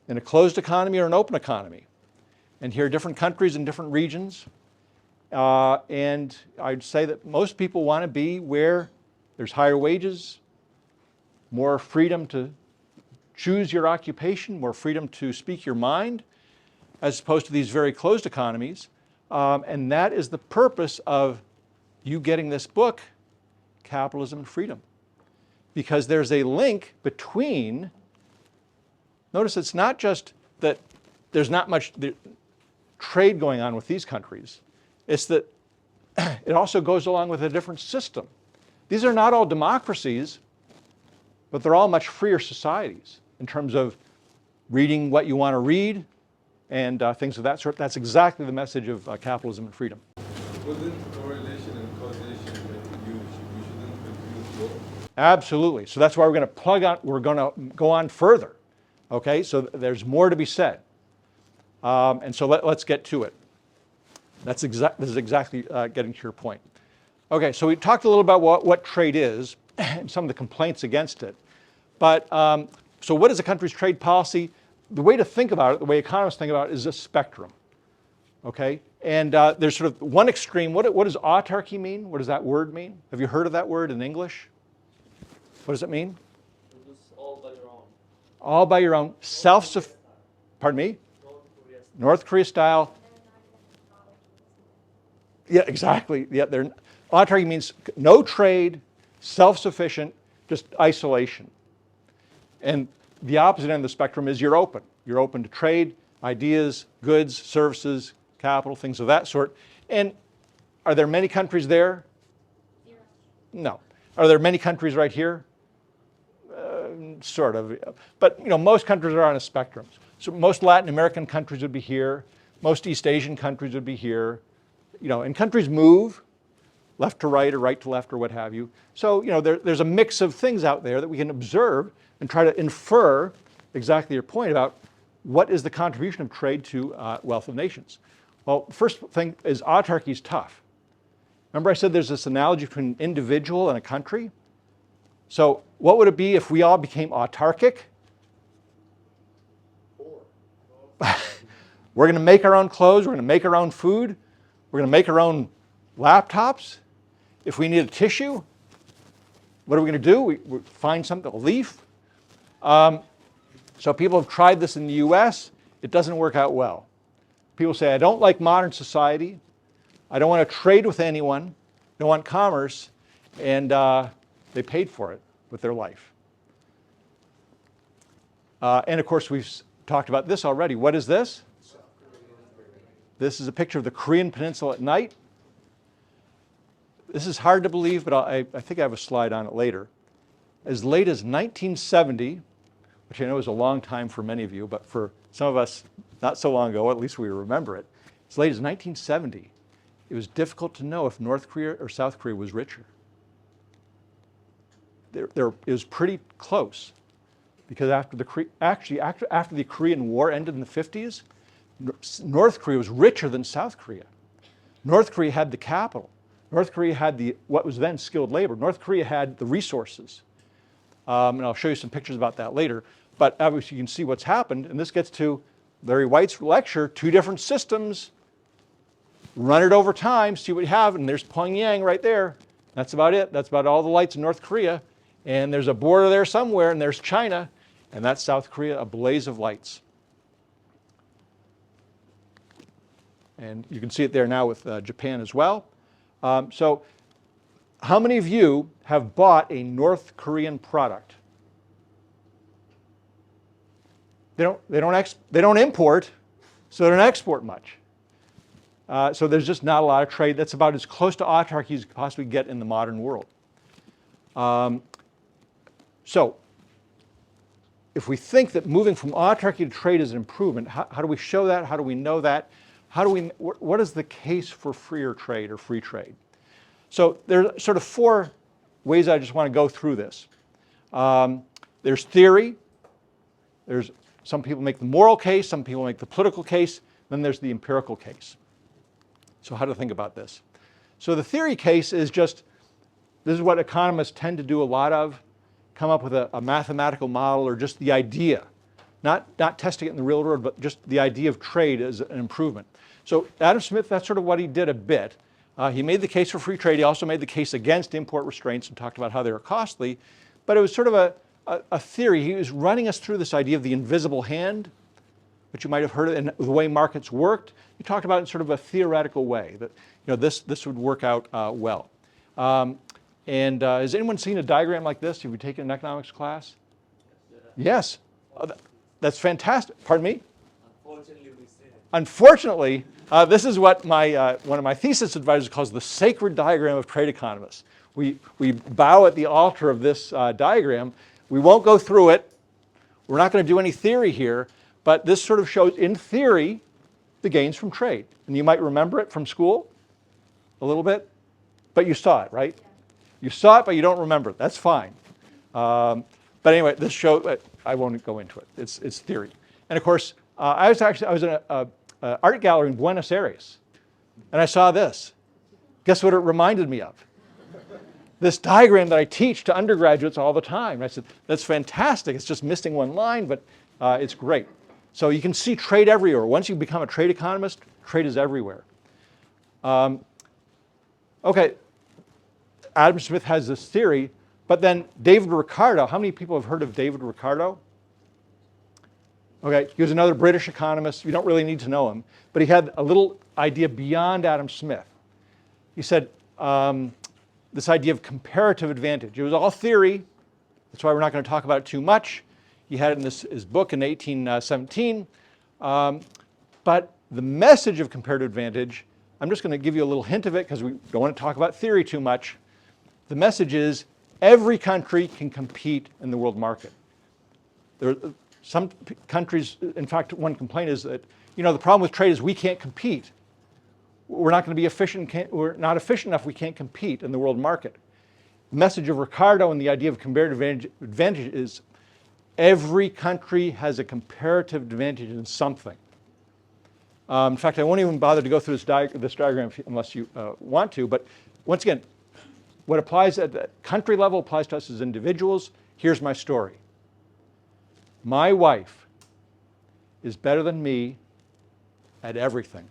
In a closed economy or an open economy? And here are different countries and different regions. And I'd say that most people want to be where there's higher wages, more freedom to choose your occupation, more freedom to speak your mind, as opposed to these very closed economies. And that is the purpose of you getting this book, Capitalism and Freedom. Because there's a link between, notice it's not just that there's not much trade going on with these countries, it's that it also goes along with a different system. These are not all democracies, but they're all much freer societies in terms of reading what you want to read and things of that sort. That's exactly the message of capitalism and freedom. Wouldn't correlation and causation make you shouldn't confuse both? Absolutely. So that's why we're going to plug on, we're going to go on further. Okay, so there's more to be said. And so let's get to it. This is exactly getting to your point. Okay, so we talked a little about what trade is and some of the complaints against it. But so what is a country's trade policy? The way to think about it, the way economists think about it, is a spectrum. Okay, and there's sort of one extreme. What does autarky mean? What does that word mean? Have you heard of that word in English? What does it mean? It's all by your own. All by your own, self-sufficient. Pardon me? North Korea style. Yeah, exactly. Yeah, autarky means no trade, self-sufficient, just isolation. And the opposite end of the spectrum is you're open. You're open to trade, ideas, goods, services, capital, things of that sort. And are there many countries there? No. Are there many countries right here? Sort of. But most countries are on a spectrum. So most Latin American countries would be here. Most East Asian countries would be here. And countries move left to right or right to left or what have you. So there's a mix of things out there that we can observe and try to infer exactly your point about what is the contribution of trade to wealth of nations. Well, the first thing is autarky is tough. Remember I said there's this analogy between an individual and a country? So what would it be if we all became autarkic? We're going to make our own clothes, we're going to make our own food, we're going to make our own laptops. If we need a tissue, what are we going to do? We find something, a leaf. So people have tried this in the US. It doesn't work out well. People say, I don't like modern society. I don't want to trade with anyone. I don't want commerce. And they paid for it with their life. And of course, we've talked about this already. What is this? This is a picture of the Korean Peninsula at night. This is hard to believe, but I think I have a slide on it later. As late as 1970, which I know is a long time for many of you, but for some of us, not so long ago, at least we remember it. As late as 1970, it was difficult to know if North Korea or South Korea was richer. It was pretty close, because after the Korean War ended in the 50s, North Korea was richer than South Korea. North Korea had the capital. North Korea had what was then skilled labor. North Korea had the resources. And I'll show you some pictures about that later. But obviously you can see what's happened. And this gets to Larry White's lecture, two different systems. Run it over time, see what you have. And there's Pyongyang right there. That's about it. That's about all the lights in North Korea. And there's a border there somewhere, and there's China. And that's South Korea, a blaze of lights. And you can see it there now with Japan as well. So how many of you have bought a North Korean product? They don't import, so they don't export much. So there's just not a lot of trade. That's about as close to autarky as you could possibly get in the modern world. So if we think that moving from autarky to trade is an improvement, how do we show that? How do we know that? What is the case for freer trade or free trade? So there's sort of four ways I just want to go through this. There's theory. Some people make the moral case, some people make the political case, then there's the empirical case. So how to think about this? So the theory case is this is what economists tend to do a lot of, come up with a mathematical model or just the idea. Not testing it in the real world, but just the idea of trade as an improvement. So Adam Smith, that's sort of what he did a bit. He made the case for free trade. He also made the case against import restraints and talked about how they were costly. But it was sort of a theory. He was running us through this idea of the invisible hand, which you might have heard of, and the way markets worked. He talked about it in sort of a theoretical way, that this would work out well. Has anyone seen a diagram like this? Have you taken an economics class? Yes. That's fantastic. Pardon me? Unfortunately, we say. Unfortunately, this is what one of my thesis advisors calls the sacred diagram of trade economists. We bow at the altar of this diagram. We won't go through it. We're not going to do any theory here, but this sort of shows, in theory, the gains from trade. And you might remember it from school a little bit, but you saw it, right? You saw it, but you don't remember it. That's fine. But anyway, this show, I won't go into it. It's theory. And of course, I was in an art gallery in Buenos Aires, and I saw this. Guess what it reminded me of? This diagram that I teach to undergraduates all the time. And I said, that's fantastic. It's just missing one line, but it's great. So you can see trade everywhere. Once you become a trade economist, trade is everywhere. Okay, Adam Smith has this theory, but then David Ricardo, how many people have heard of David Ricardo? Okay, he was another British economist. You don't really need to know him, but he had a little idea beyond Adam Smith. He said this idea of comparative advantage. It was all theory. That's why we're not going to talk about it too much. He had it in his book in 1817. But the message of comparative advantage, I'm just going to give you a little hint of it because we don't want to talk about theory too much. The message is every country can compete in the world market. Some countries, in fact, one complaint is that, the problem with trade is we can't compete. We're not going to be efficient, we're not efficient enough, we can't compete in the world market. The message of Ricardo and the idea of comparative advantage is every country has a comparative advantage in something. In fact, I won't even bother to go through this diagram unless you want to, but once again, what applies at the country level applies to us as individuals. Here's my story. My wife is better than me at everything.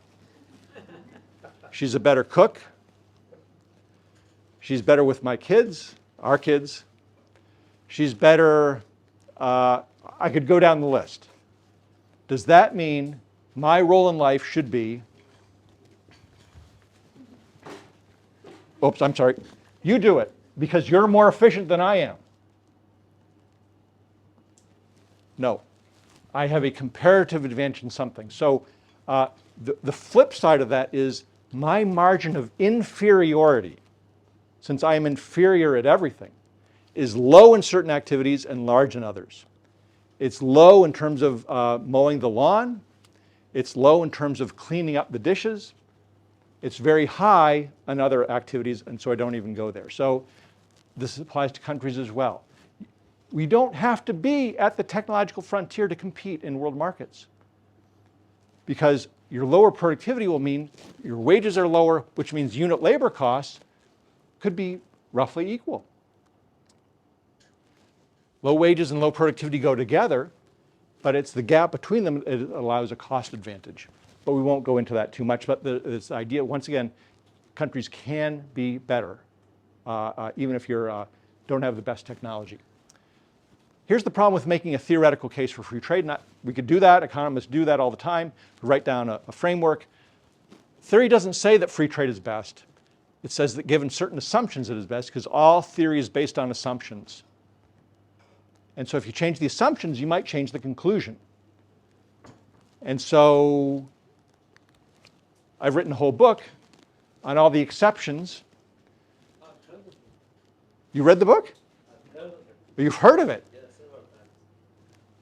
She's a better cook. She's better with my kids, our kids. She's better, I could go down the list. Does that mean my role in life should be, oops, I'm sorry, you do it because you're more efficient than I am? No. I have a comparative advantage in something. So the flip side of that is my margin of inferiority, since I am inferior at everything, is low in certain activities and large in others. It's low in terms of mowing the lawn. It's low in terms of cleaning up the dishes. It's very high in other activities, and so I don't even go there. So this applies to countries as well. We don't have to be at the technological frontier to compete in world markets, because your lower productivity will mean your wages are lower, which means unit labor costs could be roughly equal. Low wages and low productivity go together, but it's the gap between them that allows a cost advantage. But we won't go into that too much. But this idea, once again, countries can be better, even if you don't have the best technology. Here's the problem with making a theoretical case for free trade. We could do that. Economists do that all the time. We write down a framework. Theory doesn't say that free trade is best. It says that given certain assumptions it is best, because all theory is based on assumptions. And so if you change the assumptions, you might change the conclusion. And so I've written a whole book on all the exceptions. You read the book? You've heard of it?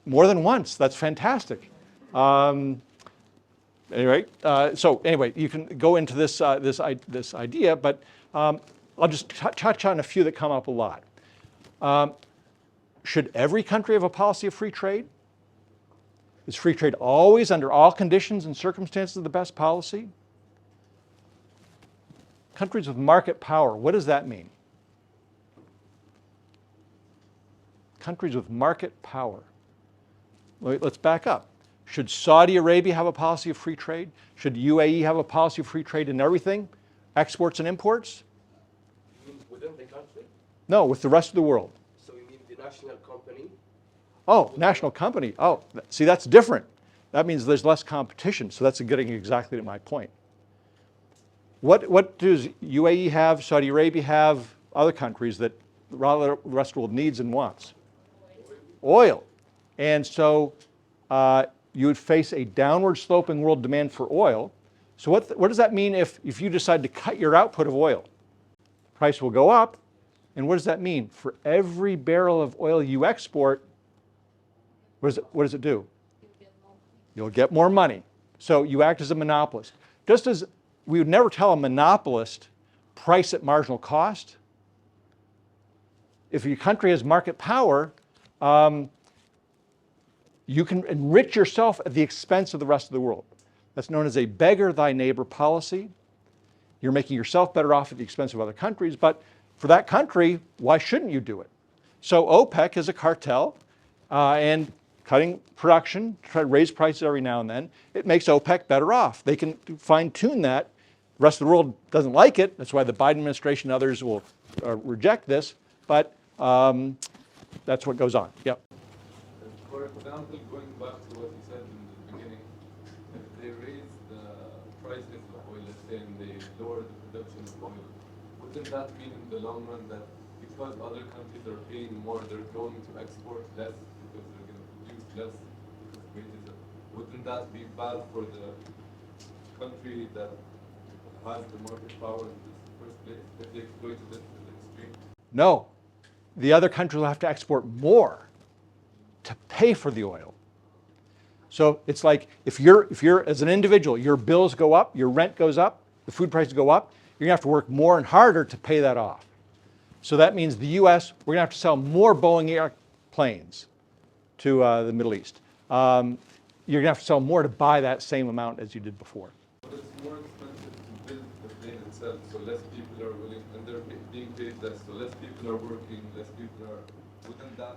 More than once. That's fantastic. Anyway, you can go into this idea, but I'll just touch on a few that come up a lot. Should every country have a policy of free trade? Is free trade always, under all conditions and circumstances, the best policy? Countries with market power, what does that mean? Countries with market power. Let's back up. Should Saudi Arabia have a policy of free trade? Should UAE have a policy of free trade in everything? Exports and imports? You mean within the country? No, with the rest of the world. So you mean the national company? Oh, national company. Oh, see, that's different. That means there's less competition. So that's getting exactly to my point. What does UAE have, Saudi Arabia have, other countries that the rest of the world needs and wants? Oil. And so you would face a downward sloping world demand for oil. So what does that mean if you decide to cut your output of oil? The price will go up. And what does that mean? For every barrel of oil you export, what does it do? You'll get more money. So you act as a monopolist. Just as we would never tell a monopolist price at marginal cost, if your country has market power, you can enrich yourself at the expense of the rest of the world. That's known as a beggar thy neighbor policy. You're making yourself better off at the expense of other countries, but for that country, why shouldn't you do it? So OPEC is a cartel, and cutting production, try to raise prices every now and then, it makes OPEC better off. They can fine-tune that. The rest of the world doesn't like it. That's why the Biden administration and others will reject this, but that's what goes on. Yep. For example, going back to what you said in the beginning, if they raise the prices of oil, let's say, and they lower the production of oil, wouldn't that mean in the long run that because other countries are paying more, they're going to export less because they're going to produce less because wages are, wouldn't that be bad for the country that has the market power in the first place if they exploited it to the extreme? No. The other countries will have to export more to pay for the oil. So it's like if you're as an individual, your bills go up, your rent goes up, the food prices go up, you're gonna have to work more and harder to pay that off. So that means the US, we're gonna have to sell more Boeing airplanes to the Middle East. You're gonna have to sell more to buy that same amount as you did before. But it's more expensive to build the plane itself, so less people are willing, and they're being paid less, so less people are working, less people are, wouldn't that?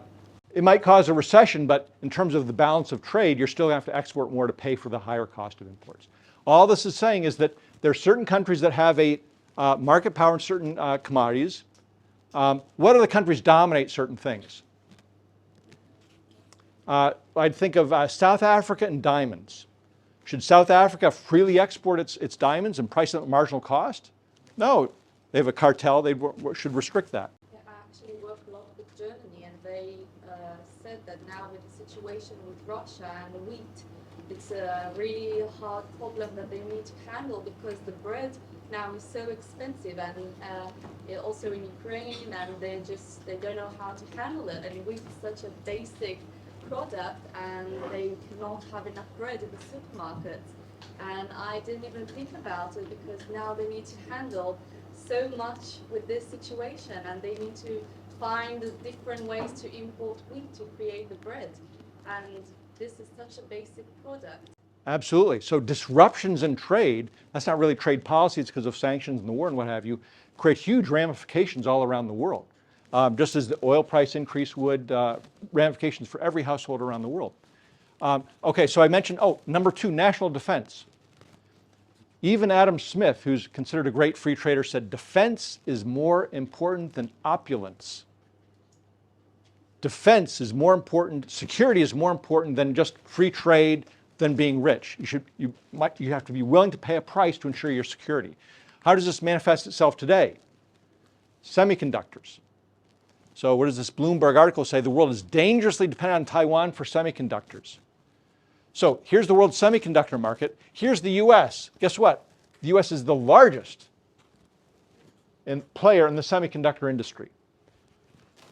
It might cause a recession, but in terms of the balance of trade, you're still gonna have to export more to pay for the higher cost of imports. All this is saying is that there are certain countries that have a market power in certain commodities. What other countries dominate certain things? I'd think of South Africa and diamonds. Should South Africa freely export its diamonds and price them at marginal cost? No, they have a cartel, they should restrict that. Yeah, I actually work a lot with Germany, and they said that now with the situation with Russia and the wheat, it's a really hard problem that they need to handle because the bread now is so expensive, and also in Ukraine, and they don't know how to handle it. And wheat is such a basic product, and they cannot have enough bread in the supermarkets. And I didn't even think about it because now they need to handle so much with this situation, and they need to find different ways to import wheat to create the bread. And this is such a basic product. Absolutely. So disruptions in trade, that's not really trade policy, it's because of sanctions and the war and what have you, create huge ramifications all around the world. Just as the oil price increase would, ramifications for every household around the world. Okay, so I mentioned, number 2, national defense. Even Adam Smith, who's considered a great free trader, said defense is more important than opulence. Defense is more important, security is more important than just free trade, than being rich. You have to be willing to pay a price to ensure your security. How does this manifest itself today? Semiconductors. So what does this Bloomberg article say? The world is dangerously dependent on Taiwan for semiconductors. So here's the world semiconductor market. Here's the US. Guess what? The US is the largest player in the semiconductor industry.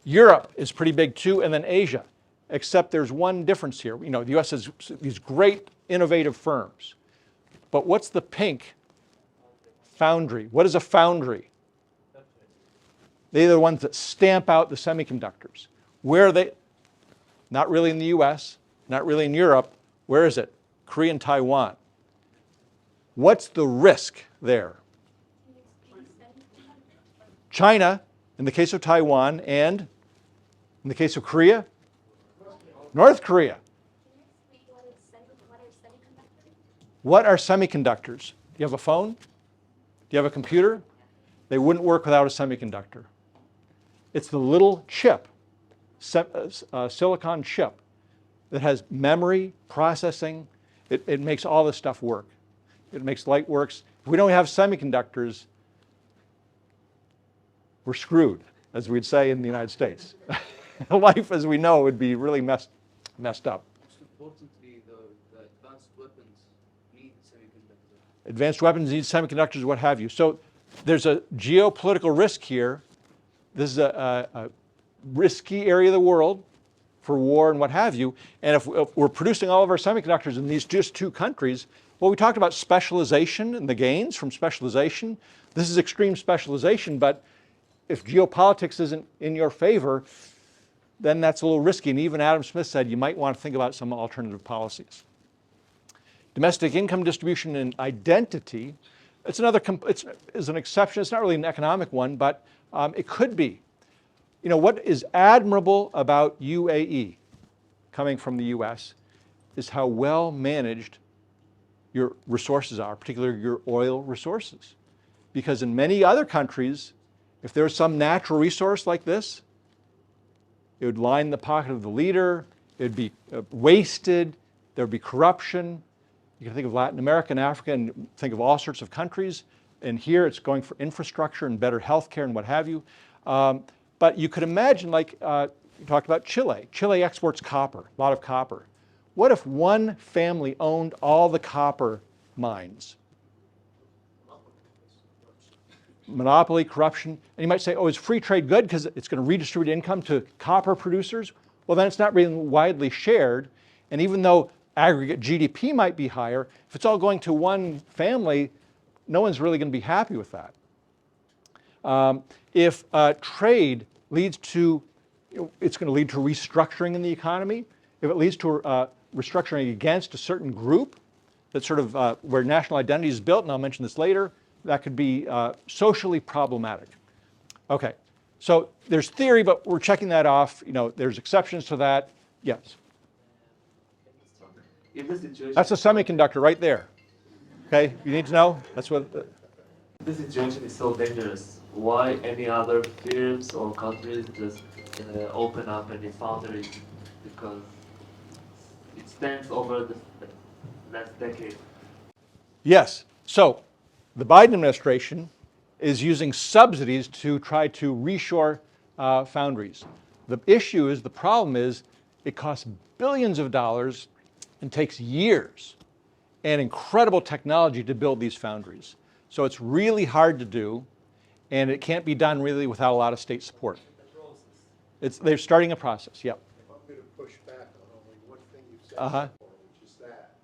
Europe is pretty big too, and then Asia. Except there's one difference here. You know, the US has these great innovative firms. But what's the pink? Foundry. What is a foundry? They're the ones that stamp out the semiconductors. Where are they? Not really in the US, not really in Europe. Where is it? Korea and Taiwan. What's the risk there? China, in the case of Taiwan, and in the case of Korea, North Korea. What are semiconductors? Do you have a phone? Do you have a computer? They wouldn't work without a semiconductor. It's the little chip, silicon chip, that has memory, processing. It makes all this stuff work. It makes light works. If we don't have semiconductors, we're screwed, as we'd say in the United States. Life as we know would be really messed up. Most importantly, the advanced weapons need semiconductors. Advanced weapons need semiconductors, what have you. So there's a geopolitical risk here. This is a risky area of the world for war and what have you. And if we're producing all of our semiconductors in these just 2 countries, well, we talked about specialization and the gains from specialization. This is extreme specialization, but if geopolitics isn't in your favor, then that's a little risky. And even Adam Smith said you might want to think about some alternative policies. Domestic income distribution and identity, it's an exception. It's not really an economic one, but it could be. You know, what is admirable about UAE, coming from the US, is how well managed your resources are, particularly your oil resources. Because in many other countries, if there's some natural resource like this, it would line the pocket of the leader, it would be wasted, there would be corruption. You can think of Latin America and Africa and think of all sorts of countries. And here it's going for infrastructure and better healthcare and what have you. But you could imagine, like you talked about Chile. Chile exports copper, a lot of copper. What if one family owned all the copper mines? monopoly, corruption. And you might say, oh, is free trade good because it's going to redistribute income to copper producers? Well, then it's not really widely shared. And even though aggregate GDP might be higher, if it's all going to one family, no one's really going to be happy with that. If trade leads to, it's going to lead to restructuring in the economy. If it leads to restructuring against a certain group, that's sort of where national identity is built, and I'll mention this later, that could be socially problematic. Okay, so there's theory, but we're checking that off. There's exceptions to that. Yes. In the situation, That's a semiconductor right there. Okay, you need to know? That's what. this situation is so dangerous. Why any other firms or countries just open up any foundries? Because it stands over the last decade. Yes. So the Biden administration is using subsidies to try to reshore foundries. The issue is, the problem is, it costs billions of dollars and takes years and incredible technology to build these foundries. So it's really hard to do, and it can't be done really without a lot of state support. They're starting a process, yep. I'm going to push back on only one thing you said, Uh-huh. so far, which is that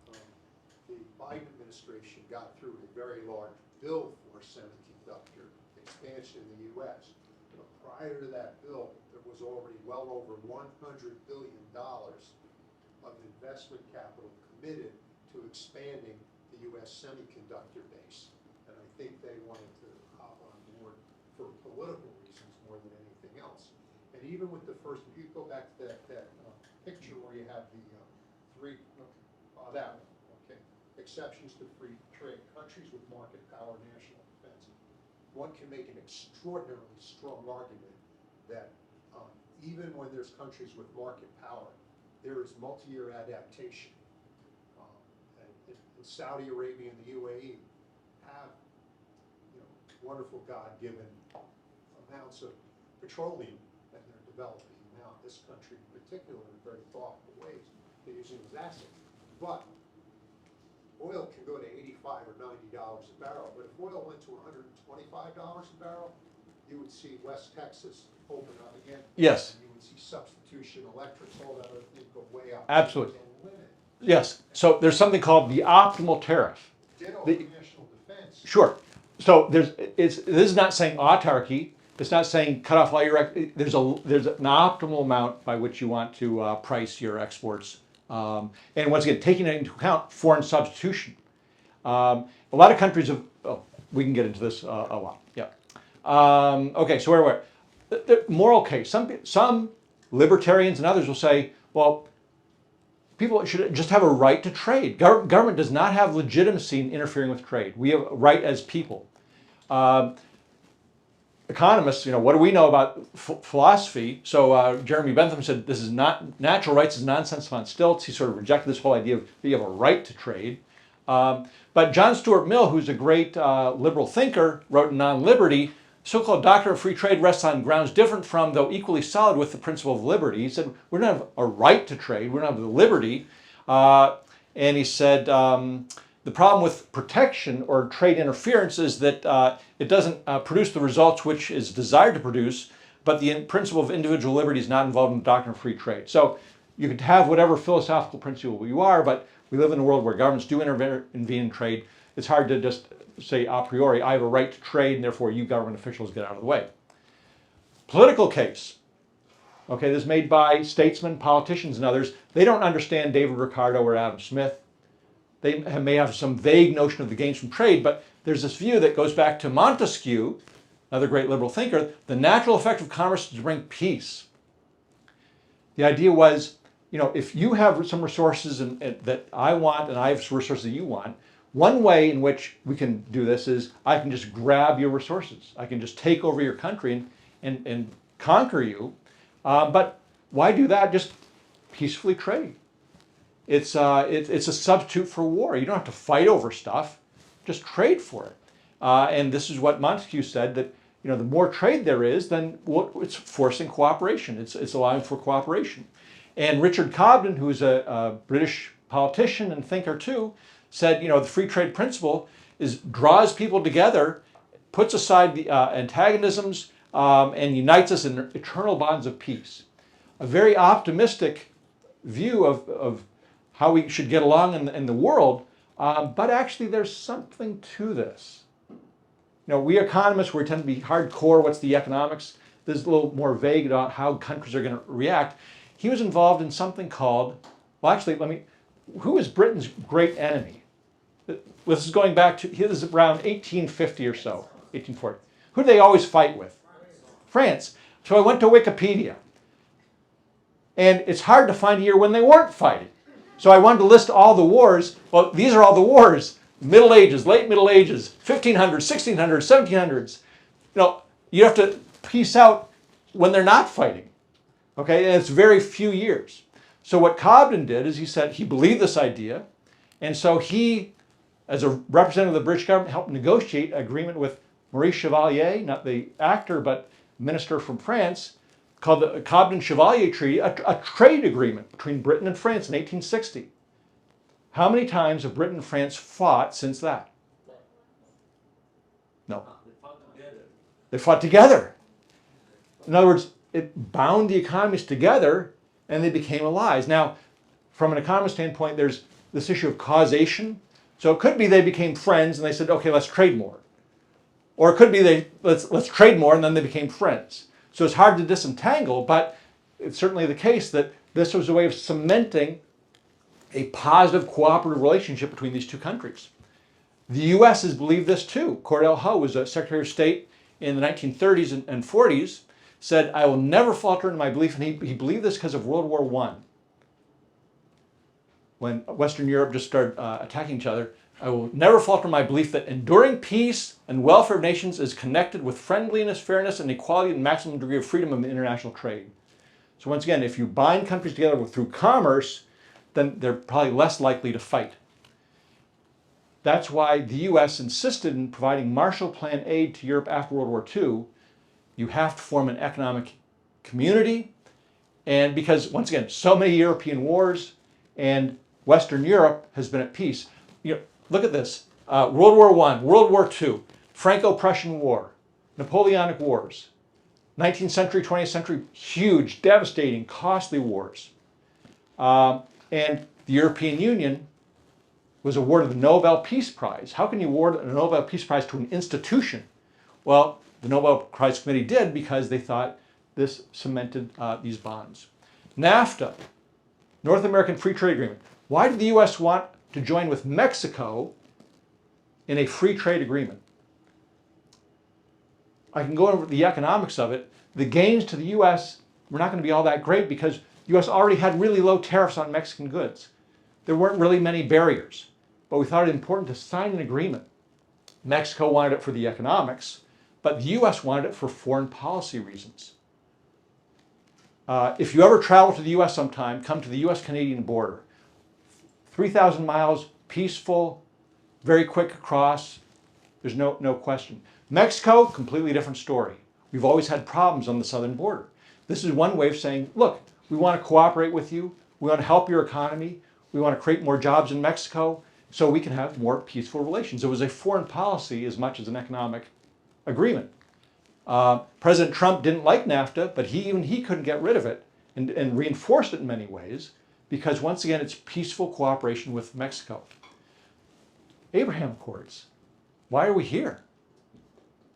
the Biden administration got through a very large bill for semiconductor expansion in the U.S. But prior to that bill, there was already well over $100 billion of investment capital committed to expanding the U.S. semiconductor base. And I think they wanted to hop on board for political reasons more than anything else. And even with the first, if you go back to that picture where you have the three, that one, okay, exceptions to free trade, countries with market power, national defense. One can make an extraordinarily strong argument that even when there's countries with market power, there is multi-year adaptation. And Saudi Arabia and the UAE have, wonderful God-given amounts of petroleum that they're developing. Now, this country in particular, in very thoughtful ways, they're using those assets. But oil can go to $85 or $90 a barrel, but if oil went to $125 a barrel, you would see West Texas open up again. Yes. And you would see substitution, electrics, all that other thing go way up. Absolutely. There's a limit. Yes. So there's something called the optimal tariff. Ditto The- for national defense. Sure. So this is not saying autarky. It's not saying cut off all your. There's an optimal amount by which you want to price your exports, and once again, taking into account foreign substitution. A lot of countries have. Oh, we can get into this a lot. Yeah. Okay. So where were we? The moral case. Some libertarians and others will say, well, people should just have a right to trade. Government does not have legitimacy in interfering with trade. We have a right as people. Economists, what do we know about philosophy? So Jeremy Bentham said this is not, natural rights is nonsense upon stilts. He sort of rejected this whole idea of you have a right to trade. But John Stuart Mill, who's a great liberal thinker, wrote in Non-Liberty, so-called doctrine of free trade rests on grounds different from, though equally solid with, the principle of liberty. He said, we don't have a right to trade, we don't have the liberty. And he said, the problem with protection or trade interference is that it doesn't produce the results which is desired to produce, but the principle of individual liberty is not involved in the doctrine of free trade. So you could have whatever philosophical principle you are, but we live in a world where governments do intervene in trade. It's hard to just say a priori, I have a right to trade, and therefore you government officials get out of the way. Political case. Okay, this is made by statesmen, politicians, and others. They don't understand David Ricardo or Adam Smith. They may have some vague notion of the gains from trade, but there's this view that goes back to Montesquieu, another great liberal thinker. The natural effect of commerce is to bring peace. The idea was, if you have some resources that I want and I have some resources that you want, one way in which we can do this is I can just grab your resources. I can just take over your country and conquer you. But why do that? Just peacefully trade. It's a substitute for war. You don't have to fight over stuff. Just trade for it. And this is what Montesquieu said, that the more trade there is, then it's forcing cooperation. It's allowing for cooperation. And Richard Cobden, who is a British politician and thinker too, said, the free trade principle draws people together puts aside the antagonisms and unites us in eternal bonds of peace. A very optimistic view of how we should get along in the world, but actually there's something to this. You know, we economists, we tend to be hardcore, what's the economics? This is a little more vague about how countries are going to react. He was involved in something called, well actually, who is Britain's great enemy? This is going back to, this is around 1850 or so, 1840. Who do they always fight with? France. So I went to Wikipedia. And it's hard to find a year when they weren't fighting. So I wanted to list all the wars. Well, these are all the wars. Middle Ages, late Middle Ages, 1500s, 1600s, 1700s. You know, you have to piece out when they're not fighting. Okay, and it's very few years. So what Cobden did is he said he believed this idea, and so he, as a representative of the British government, helped negotiate an agreement with Maurice Chevalier, not the actor, but minister from France, called the Cobden-Chevalier Treaty, a trade agreement between Britain and France in 1860. How many times have Britain and France fought since that? No. They fought together. They fought together. In other words, it bound the economies together and they became allies. Now, from an economist standpoint, there's this issue of causation. So it could be they became friends and they said, okay, let's trade more. Or it could be let's trade more and then they became friends. So it's hard to disentangle, but it's certainly the case that this was a way of cementing a positive cooperative relationship between these two countries. The U.S. has believed this too. Cordell Hull was a Secretary of State in the 1930s and 40s, said, I will never falter in my belief, and he believed this because of World War I. When Western Europe just started attacking each other, I will never falter in my belief that enduring peace and welfare of nations is connected with friendliness, fairness, and equality and maximum degree of freedom of international trade. So once again, if you bind countries together through commerce, then they're probably less likely to fight. That's why the U.S. insisted in providing Marshall Plan aid to Europe after World War II. You have to form an economic community, and because, once again, so many European wars and Western Europe has been at peace. You know, look at this. World War I, World War II, Franco-Prussian War, Napoleonic Wars, 19th century, 20th century, huge, devastating, costly wars. And the European Union was awarded the Nobel Peace Prize. How can you award a Nobel Peace Prize to an institution? Well, the Nobel Prize Committee did because they thought this cemented these bonds. NAFTA, North American Free Trade Agreement. Why did the U.S. want to join with Mexico in a free trade agreement? I can go over the economics of it. The gains to the U.S. were not going to be all that great because the U.S. already had really low tariffs on Mexican goods. There weren't really many barriers, but we thought it important to sign an agreement. Mexico wanted it for the economics, but the U.S. wanted it for foreign policy reasons. If you ever travel to the U.S. sometime, come to the U.S.-Canadian border. 3,000 miles, peaceful, very quick across. There's no question. Mexico, completely different story. We've always had problems on the southern border. This is one way of saying, look, we want to cooperate with you. We want to help your economy. We want to create more jobs in Mexico so we can have more peaceful relations. It was a foreign policy as much as an economic agreement. President Trump didn't like NAFTA, but even he couldn't get rid of it and reinforced it in many ways because, once again, it's peaceful cooperation with Mexico. Abraham Accords. Why are we here?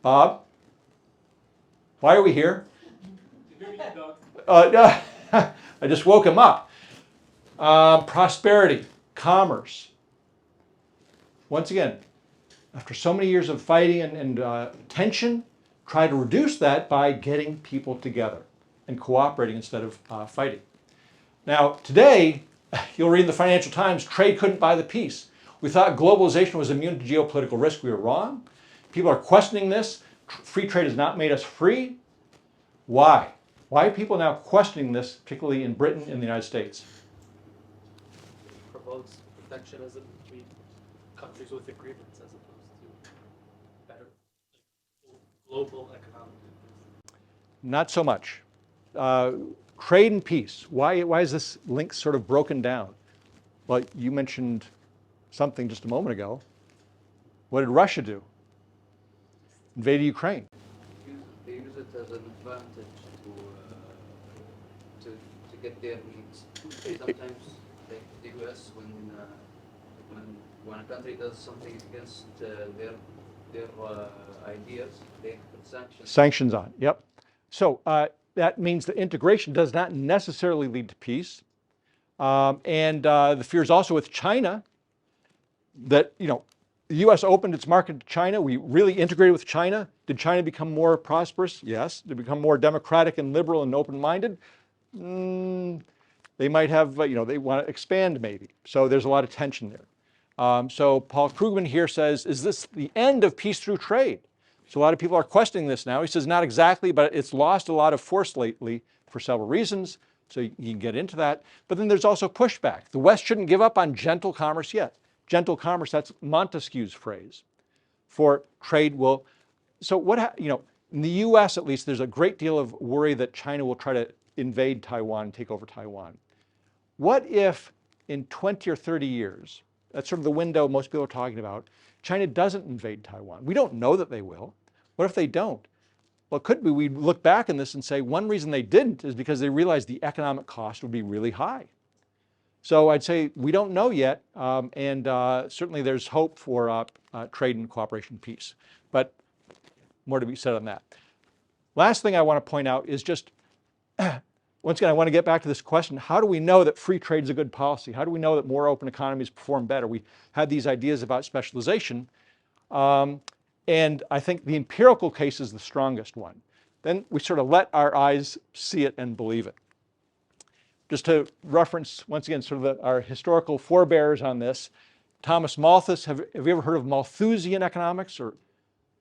Bob? Why are we here? I just woke him up. Prosperity, commerce. Once again, after so many years of fighting and tension, try to reduce that by getting people together and cooperating instead of fighting. Now, today, you'll read in the Financial Times, trade couldn't buy the peace. We thought globalization was immune to geopolitical risk. We were wrong. People are questioning this. Free trade has not made us free. Why? Why are people now questioning this, particularly in Britain and the United States? It promotes protectionism between countries with agreements as opposed to better global economic interests. Not so much. Trade and peace. Why is this link sort of broken down? Well, you mentioned something just a moment ago. What did Russia do? invaded Ukraine. They use it as an advantage to get their needs. Sometimes, like the U.S., when a country does something against their ideas, they put sanctions. Sanctions on, yep. So that means that integration does not necessarily lead to peace. The fear is also with China that, the U.S. opened its market to China. We really integrated with China. Did China become more prosperous? Yes. Did it become more democratic and liberal and open-minded? They might have, they want to expand maybe. So there's a lot of tension there. So Paul Krugman here says, is this the end of peace through trade? So a lot of people are questioning this now. He says, not exactly, but it's lost a lot of force lately for several reasons. So you can get into that. But then there's also pushback. The West shouldn't give up on gentle commerce yet. Gentle commerce, that's Montesquieu's phrase for trade will. So in the US at least, there's a great deal of worry that China will try to invade Taiwan and take over Taiwan. What if in 20 or 30 years, that's sort of the window most people are talking about, China doesn't invade Taiwan? We don't know that they will. What if they don't? Well, it could be we look back on this and say one reason they didn't is because they realized the economic cost would be really high. So I'd say we don't know yet, and certainly there's hope for trade and cooperation and peace. But more to be said on that. Last thing I want to point out is just, once again, I want to get back to this question, how do we know that free trade is a good policy? How do we know that more open economies perform better? We had these ideas about specialization, and I think the empirical case is the strongest one. Then we sort of let our eyes see it and believe it. Just to reference, once again, sort of our historical forebears on this, Thomas Malthus, have you ever heard of Malthusian economics?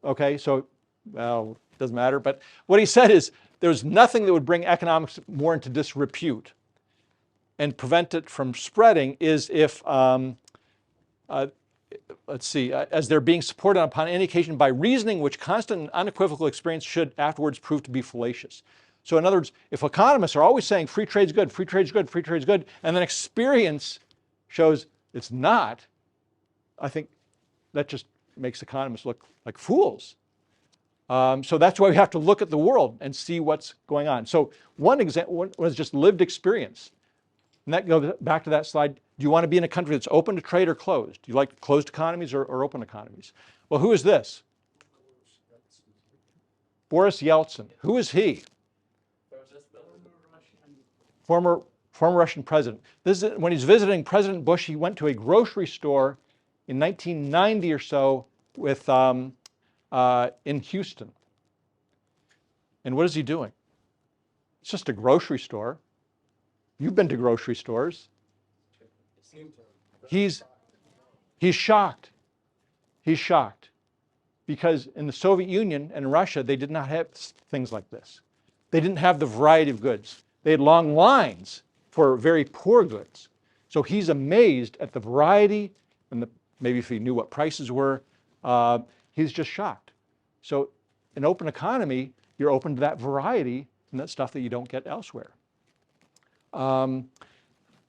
Okay, so, well, doesn't matter, but what he said is there's nothing that would bring economics more into disrepute and prevent it from spreading is if, as they're being supported upon any occasion by reasoning which constant and unequivocal experience should afterwards prove to be fallacious. So in other words, if economists are always saying free trade's good, free trade's good, free trade's good, and then experience shows it's not, I think that just makes economists look like fools. So that's why we have to look at the world and see what's going on. So one example was just lived experience. And that goes back to that slide. Do you want to be in a country that's open to trade or closed? Do you like closed economies or open economies? Well, who is this? Boris Yeltsin. Who is he? Former Russian president. This is when he's visiting President Bush. He went to a grocery store in 1990 or so with in Houston. And what is he doing? It's just a grocery store. You've been to grocery stores. He's shocked. He's shocked because in the Soviet Union and Russia, they did not have things like this. They didn't have the variety of goods. They had long lines for very poor goods. So he's amazed at the variety, and maybe if he knew what prices were, he's just shocked. So in open economy, you're open to that variety and that stuff that you don't get elsewhere.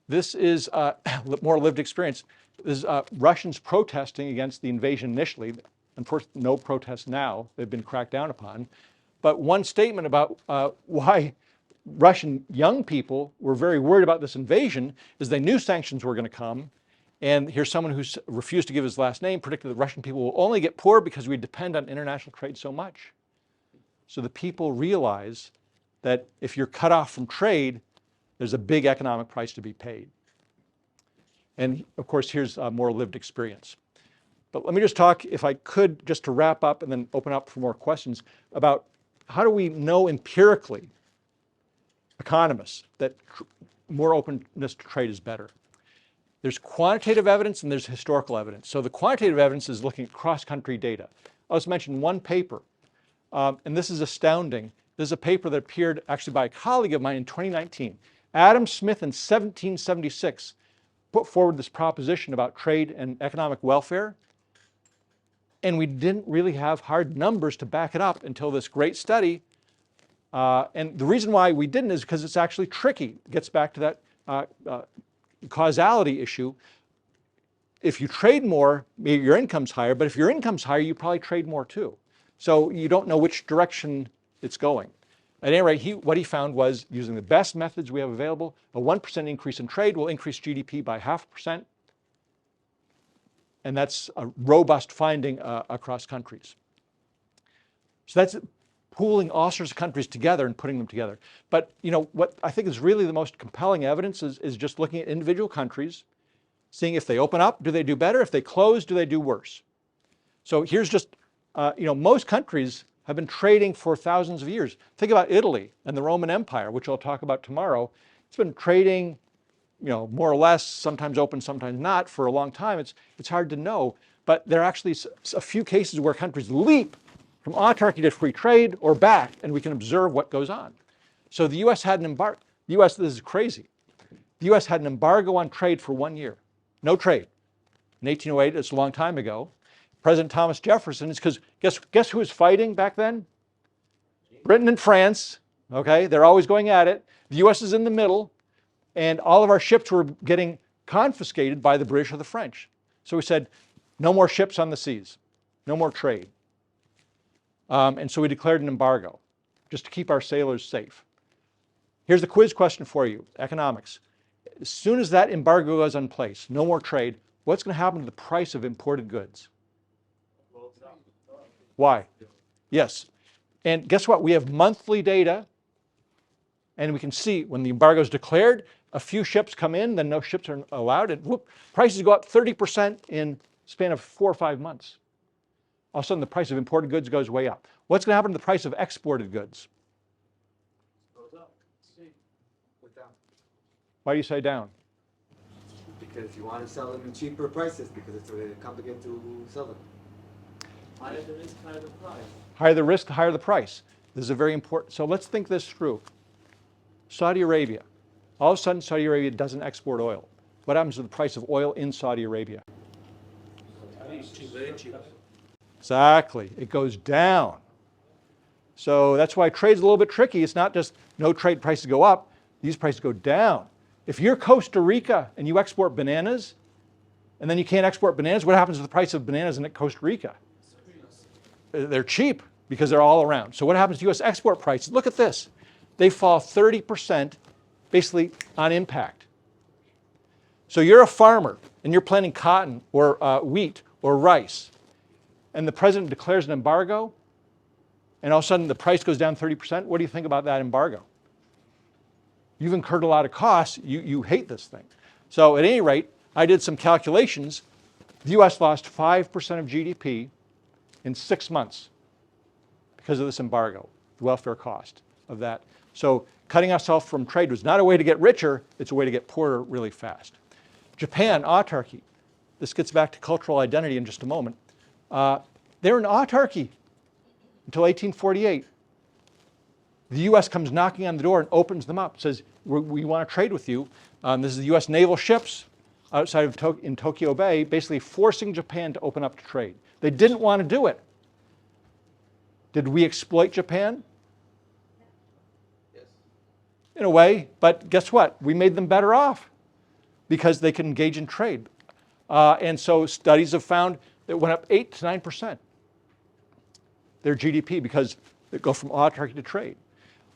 This is more lived experience. This is Russians protesting against the invasion initially. Unfortunately, no protests now. They've been cracked down upon. But one statement about why Russian young people were very worried about this invasion is they knew sanctions were going to come. And here's someone who refused to give his last name, predicted that Russian people will only get poor because we depend on international trade so much. So the people realize that if you're cut off from trade, there's a big economic price to be paid. And of course, here's more lived experience. But let me just talk, if I could, just to wrap up and then open up for more questions about how do we know empirically, economists, that more openness to trade is better. There's quantitative evidence and there's historical evidence. So the quantitative evidence is looking at cross-country data. I'll just mention one paper, and this is astounding. This is a paper that appeared actually by a colleague of mine in 2019. Adam Smith in 1776 put forward this proposition about trade and economic welfare, and we didn't really have hard numbers to back it up until this great study. And the reason why we didn't is because it's actually tricky. It gets back to that causality issue. If you trade more, maybe your income's higher, but if your income's higher, you probably trade more too. So you don't know which direction it's going. At any rate, what he found was, using the best methods we have available, a 1% increase in trade will increase GDP by 0.5%. And that's a robust finding across countries. So that's pooling all sorts of countries together and putting them together. But what I think is really the most compelling evidence is just looking at individual countries, seeing if they open up, do they do better? If they close, do they do worse? So here's just, most countries have been trading for thousands of years. Think about Italy and the Roman Empire, which I'll talk about tomorrow. It's been trading, more or less, sometimes open, sometimes not, for a long time. It's hard to know. But there are actually a few cases where countries leap from autarky to free trade or back, and we can observe what goes on. So the U.S. had an embargo. This is crazy. The U.S. had an embargo on trade for 1 year. No trade. In 1808, it's a long time ago. President Thomas Jefferson, it's because guess who was fighting back then? Britain and France. Okay, they're always going at it. The U.S. is in the middle, and all of our ships were getting confiscated by the British or the French. So we said, no more ships on the seas, no more trade. And so we declared an embargo, just to keep our sailors safe. Here's the quiz question for you, economics. As soon as that embargo goes in place, no more trade, what's going to happen to the price of imported goods? Why? Yes. And guess what? We have monthly data, and we can see when the embargo is declared, a few ships come in, then no ships are allowed, and whoop, prices go up 30% in a span of 4 or 5 months. All of a sudden, the price of imported goods goes way up. What's going to happen to the price of exported goods? Goes up. Down. Why do you say down? Because you want to sell them in cheaper prices because it's really complicated to sell them. Higher the risk, higher the price. Higher the risk, the higher the price. This is a very important, so let's think this through. Saudi Arabia. All of a sudden, Saudi Arabia doesn't export oil. What happens to the price of oil in Saudi Arabia? Very cheap. Exactly. It goes down. So that's why trade's a little bit tricky. It's not just no trade prices go up. These prices go down. If you're Costa Rica and you export bananas, and then you can't export bananas, what happens to the price of bananas in Costa Rica? They're cheap because they're all around. So what happens to U.S. export prices? Look at this. They fall 30% basically on impact. So you're a farmer and you're planting cotton or wheat or rice, and the president declares an embargo, and all of a sudden the price goes down 30%. What do you think about that embargo? You've incurred a lot of costs. You hate this thing. So at any rate, I did some calculations. The U.S. lost 5% of GDP in 6 months because of this embargo, the welfare cost of that. So cutting ourselves from trade was not a way to get richer, it's a way to get poorer really fast. Japan, autarky. This gets back to cultural identity in just a moment. They're an autarky until 1848. The U.S. comes knocking on the door and opens them up, says, we want to trade with you. This is the U.S. naval ships outside of in Tokyo Bay, basically forcing Japan to open up to trade. They didn't want to do it. Did we exploit Japan? Yes. In a way, but guess what? We made them better off because they could engage in trade. And so studies have found that it went up 8 to 9%, their GDP, because they go from autarky to trade.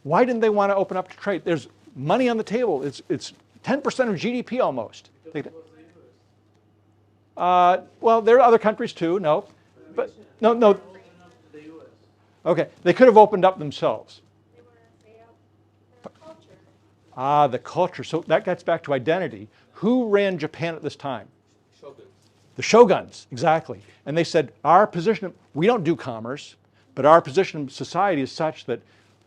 Why didn't they want to open up to trade? There's money on the table. It's 10% of GDP almost. Well, there are other countries too. No, but no. Okay, they could have opened up themselves. The culture. The culture. So that gets back to identity. Who ran Japan at this time? Shogun. The shoguns, exactly. And they said, our position, we don't do commerce, but our position in society is such that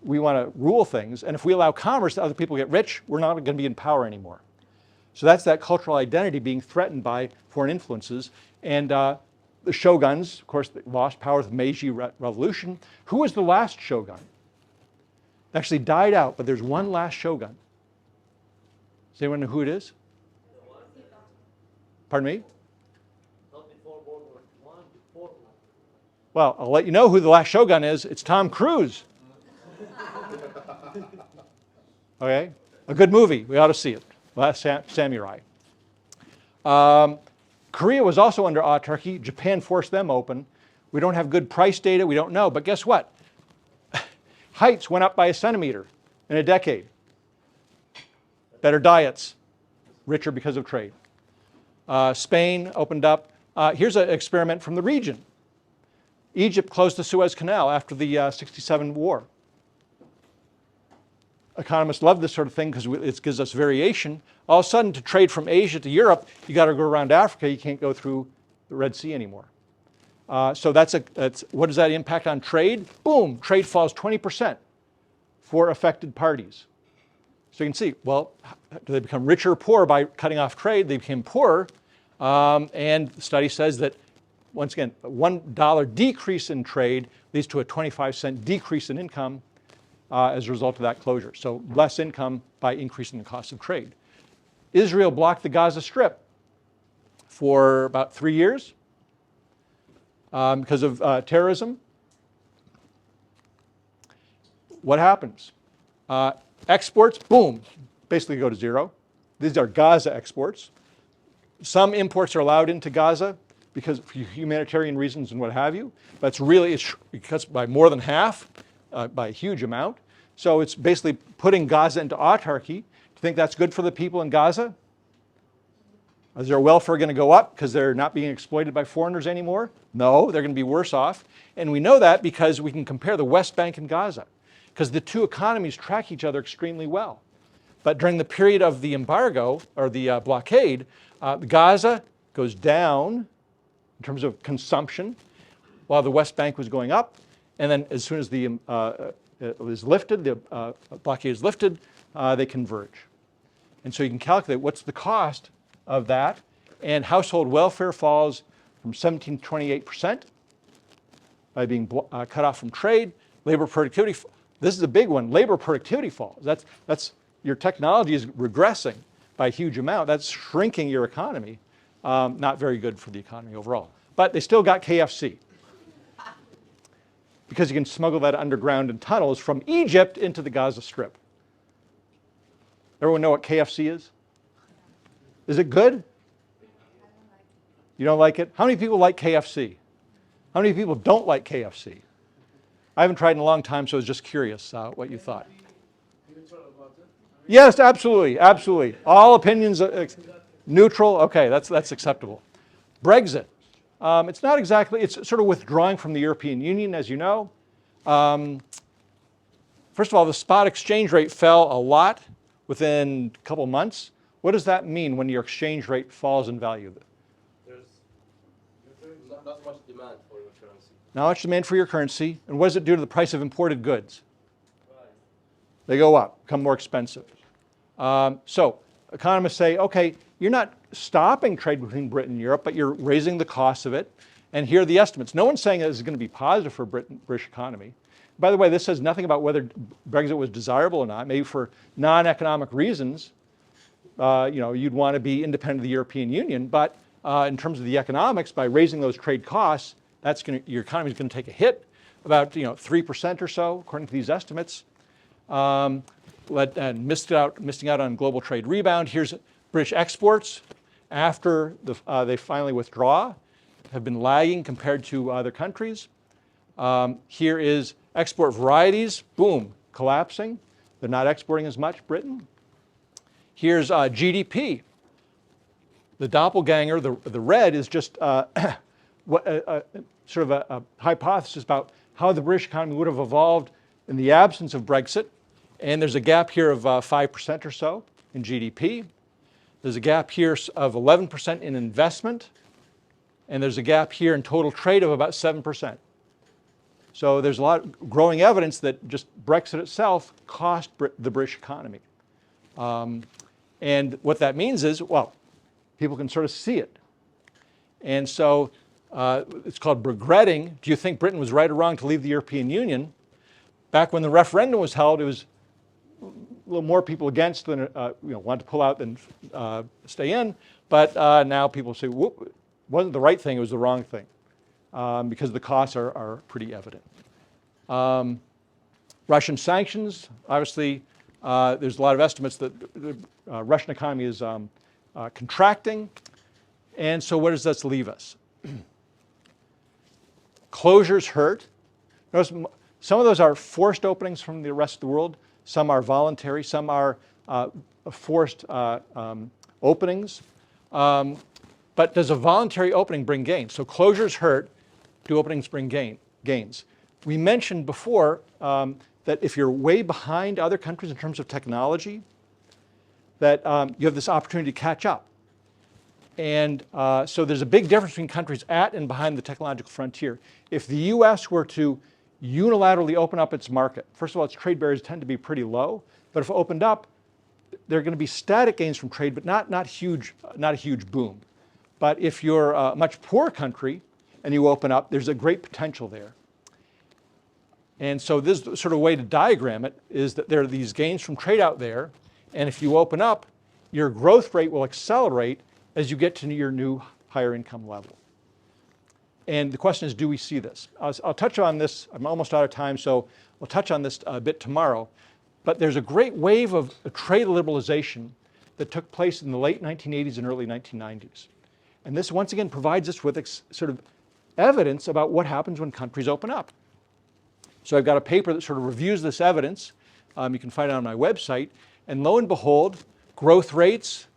we want to rule things. And if we allow commerce, other people get rich, we're not going to be in power anymore. So that's that cultural identity being threatened by foreign influences. And the shoguns, of course, they lost power with the Meiji Revolution. Who was the last shogun? It actually died out, but there's one last shogun. Does anyone know who it is? Pardon me? Not before World War I, before. Well, I'll let you know who the last shogun is. It's Tom Cruise. Okay? A good movie. We ought to see it. Last Samurai. Korea was also under autarky. Japan forced them open. We don't have good price data. We don't know. But guess what? Heights went up by a centimeter in a decade. Better diets, richer because of trade. Spain opened up. Here's an experiment from the region. Egypt closed the Suez Canal after the '67 war. Economists love this sort of thing because it gives us variation. All of a sudden, to trade from Asia to Europe, you got to go around Africa. You can't go through the Red Sea anymore. So what does that impact on trade? Boom, trade falls 20% for affected parties. So you can see, well, do they become richer or poorer by cutting off trade? They became poorer. And the study says that, once again, a $1 decrease in trade leads to a 25-cent decrease in income as a result of that closure. So less income by increasing the cost of trade. Israel blocked the Gaza Strip for about 3 years because of terrorism. What happens? Exports, boom, basically go to zero. These are Gaza exports. Some imports are allowed into Gaza because of humanitarian reasons and what have you. But it's cuts by more than half, by a huge amount. So it's basically putting Gaza into autarky. Do you think that's good for the people in Gaza? Is their welfare going to go up because they're not being exploited by foreigners anymore? No, they're going to be worse off. And we know that because we can compare the West Bank and Gaza, because the two economies track each other extremely well. But during the period of the embargo, or the blockade, Gaza goes down in terms of consumption, while the West Bank was going up. And then as soon as it was lifted, the blockade is lifted, they converge. And so you can calculate what's the cost of that. And household welfare falls from 17 to 28% by being cut off from trade. Labor productivity, this is a big one, labor productivity falls. That's your technology is regressing by a huge amount. That's shrinking your economy. Not very good for the economy overall. But they still got KFC, because you can smuggle that underground in tunnels from Egypt into the Gaza Strip. Everyone know what KFC is? Is it good? You don't like it? How many people like KFC? How many people don't like KFC? I haven't tried in a long time, so I was just curious what you thought. Yes, absolutely, absolutely. All opinions neutral. Okay, that's acceptable. Brexit. It's not exactly, it's sort of withdrawing from the European Union, as you know. First of all, the spot exchange rate fell a lot within a couple months. What does that mean when your exchange rate falls in value? There's not much demand for your currency. Not much demand for your currency. And what does it do to the price of imported goods? They go up, become more expensive. So economists say, okay, you're not stopping trade between Britain and Europe, but you're raising the cost of it. And here are the estimates. No one's saying that this is going to be positive for British economy. By the way, this says nothing about whether Brexit was desirable or not. Maybe for non-economic reasons, you'd want to be independent of the European Union. But in terms of the economics, by raising those trade costs, your economy is going to take a hit, about 3% or so, according to these estimates. Missing out on global trade rebound. Here's British exports after they finally withdraw, have been lagging compared to other countries. Here is export varieties, boom, collapsing. They're not exporting as much, Britain. Here's GDP. The doppelganger, the red, is just sort of a hypothesis about how the British economy would have evolved in the absence of Brexit. And there's a gap here of 5% or so in GDP. There's a gap here of 11% in investment. And there's a gap here in total trade of about 7%. So there's a lot of growing evidence that just Brexit itself cost the British economy. And what that means is, well, people can sort of see it. And so it's called regretting. Do you think Britain was right or wrong to leave the European Union? Back when the referendum was held, it was a little more people against than wanted to pull out than stay in. But now people say, whoop, it wasn't the right thing, it was the wrong thing, because the costs are pretty evident. Russian sanctions, obviously, there's a lot of estimates that the Russian economy is contracting. And so where does this leave us? closures hurt. Notice some of those are forced openings from the rest of the world. Some are voluntary. Some are forced openings. But does a voluntary opening bring gains? So closures hurt. Do openings bring gains? We mentioned before that if you're way behind other countries in terms of technology, that you have this opportunity to catch up. And so there's a big difference between countries at and behind the technological frontier. If the US were to unilaterally open up its market, first of all, its trade barriers tend to be pretty low, but if it opened up, there are going to be static gains from trade, but not a huge boom. But if you're a much poorer country and you open up, there's a great potential there. And so this sort of way to diagram it is that there are these gains from trade out there, and if you open up, your growth rate will accelerate as you get to your new higher income level. And the question is, do we see this? I'll touch on this. I'm almost out of time, so we'll touch on this a bit tomorrow. But there's a great wave of trade liberalization that took place in the late 1980s and early 1990s. And this, once again, provides us with sort of evidence about what happens when countries open up. So I've got a paper that sort of reviews this evidence. You can find it on my website. And lo and behold, growth rates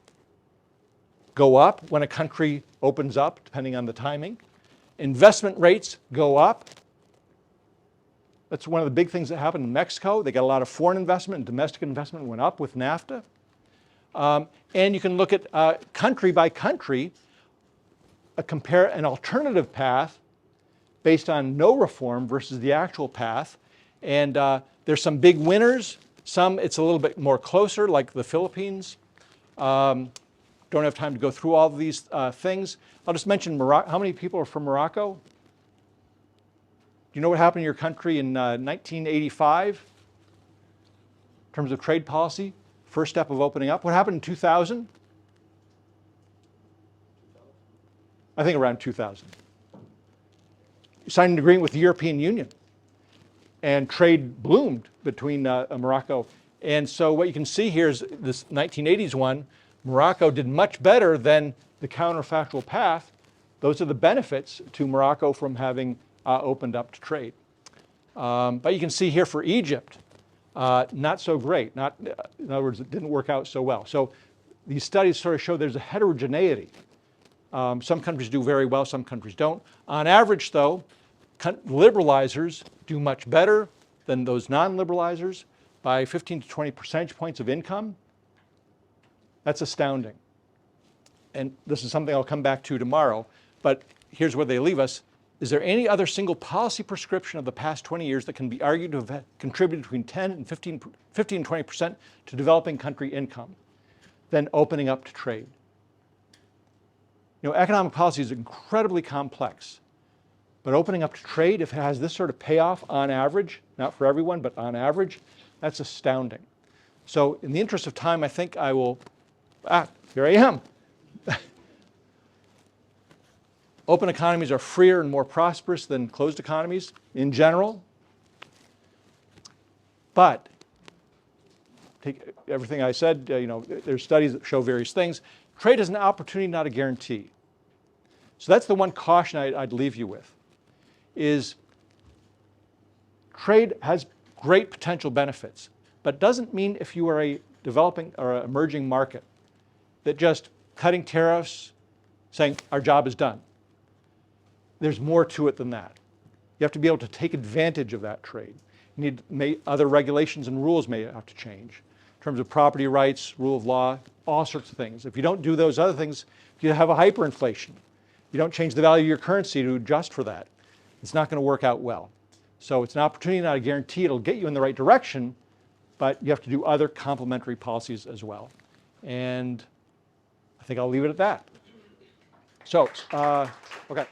go up when a country opens up, depending on the timing. Investment rates go up. That's one of the big things that happened in Mexico. They got a lot of foreign investment, and domestic investment went up with NAFTA. And you can look at country by country, compare an alternative path based on no reform versus the actual path. And there's some big winners. Some it's a little bit more closer, like the Philippines. Don't have time to go through all of these things. I'll just mention Morocco. How many people are from Morocco? Do you know what happened in your country in 1985 in terms of trade policy? First step of opening up. What happened in 2000? I think around 2000. You signed an agreement with the European Union, and trade bloomed between Morocco. And so what you can see here is this 1980s one. Morocco did much better than the counterfactual path. Those are the benefits to Morocco from having opened up to trade. But you can see here for Egypt, not so great. In other words, it didn't work out so well. So these studies sort of show there's a heterogeneity. Some countries do very well, some countries don't. On average, though, liberalizers do much better than those non-liberalizers by 15 to 20 percentage points of income. That's astounding. And this is something I'll come back to tomorrow, but here's where they leave us. Is there any other single policy prescription of the past 20 years that can be argued to have contributed between 10 and 15 and 20% to developing country income than opening up to trade? You know, economic policy is incredibly complex, but opening up to trade, if it has this sort of payoff on average, not for everyone, but on average, that's astounding. So in the interest of time, I think I will, here I am. Open economies are freer and more prosperous than closed economies in general. But take everything I said, there's studies that show various things. Trade is an opportunity, not a guarantee. So that's the one caution I'd leave you with, is trade has great potential benefits, but doesn't mean if you are a developing or an emerging market that just cutting tariffs, saying our job is done. There's more to it than that. You have to be able to take advantage of that trade. You need other regulations and rules may have to change in terms of property rights, rule of law, all sorts of things. If you don't do those other things, you have a hyperinflation. You don't change the value of your currency to adjust for that. It's not going to work out well. So it's an opportunity, not a guarantee. It'll get you in the right direction, but you have to do other complementary policies as well. And I think I'll leave it at that. So, okay.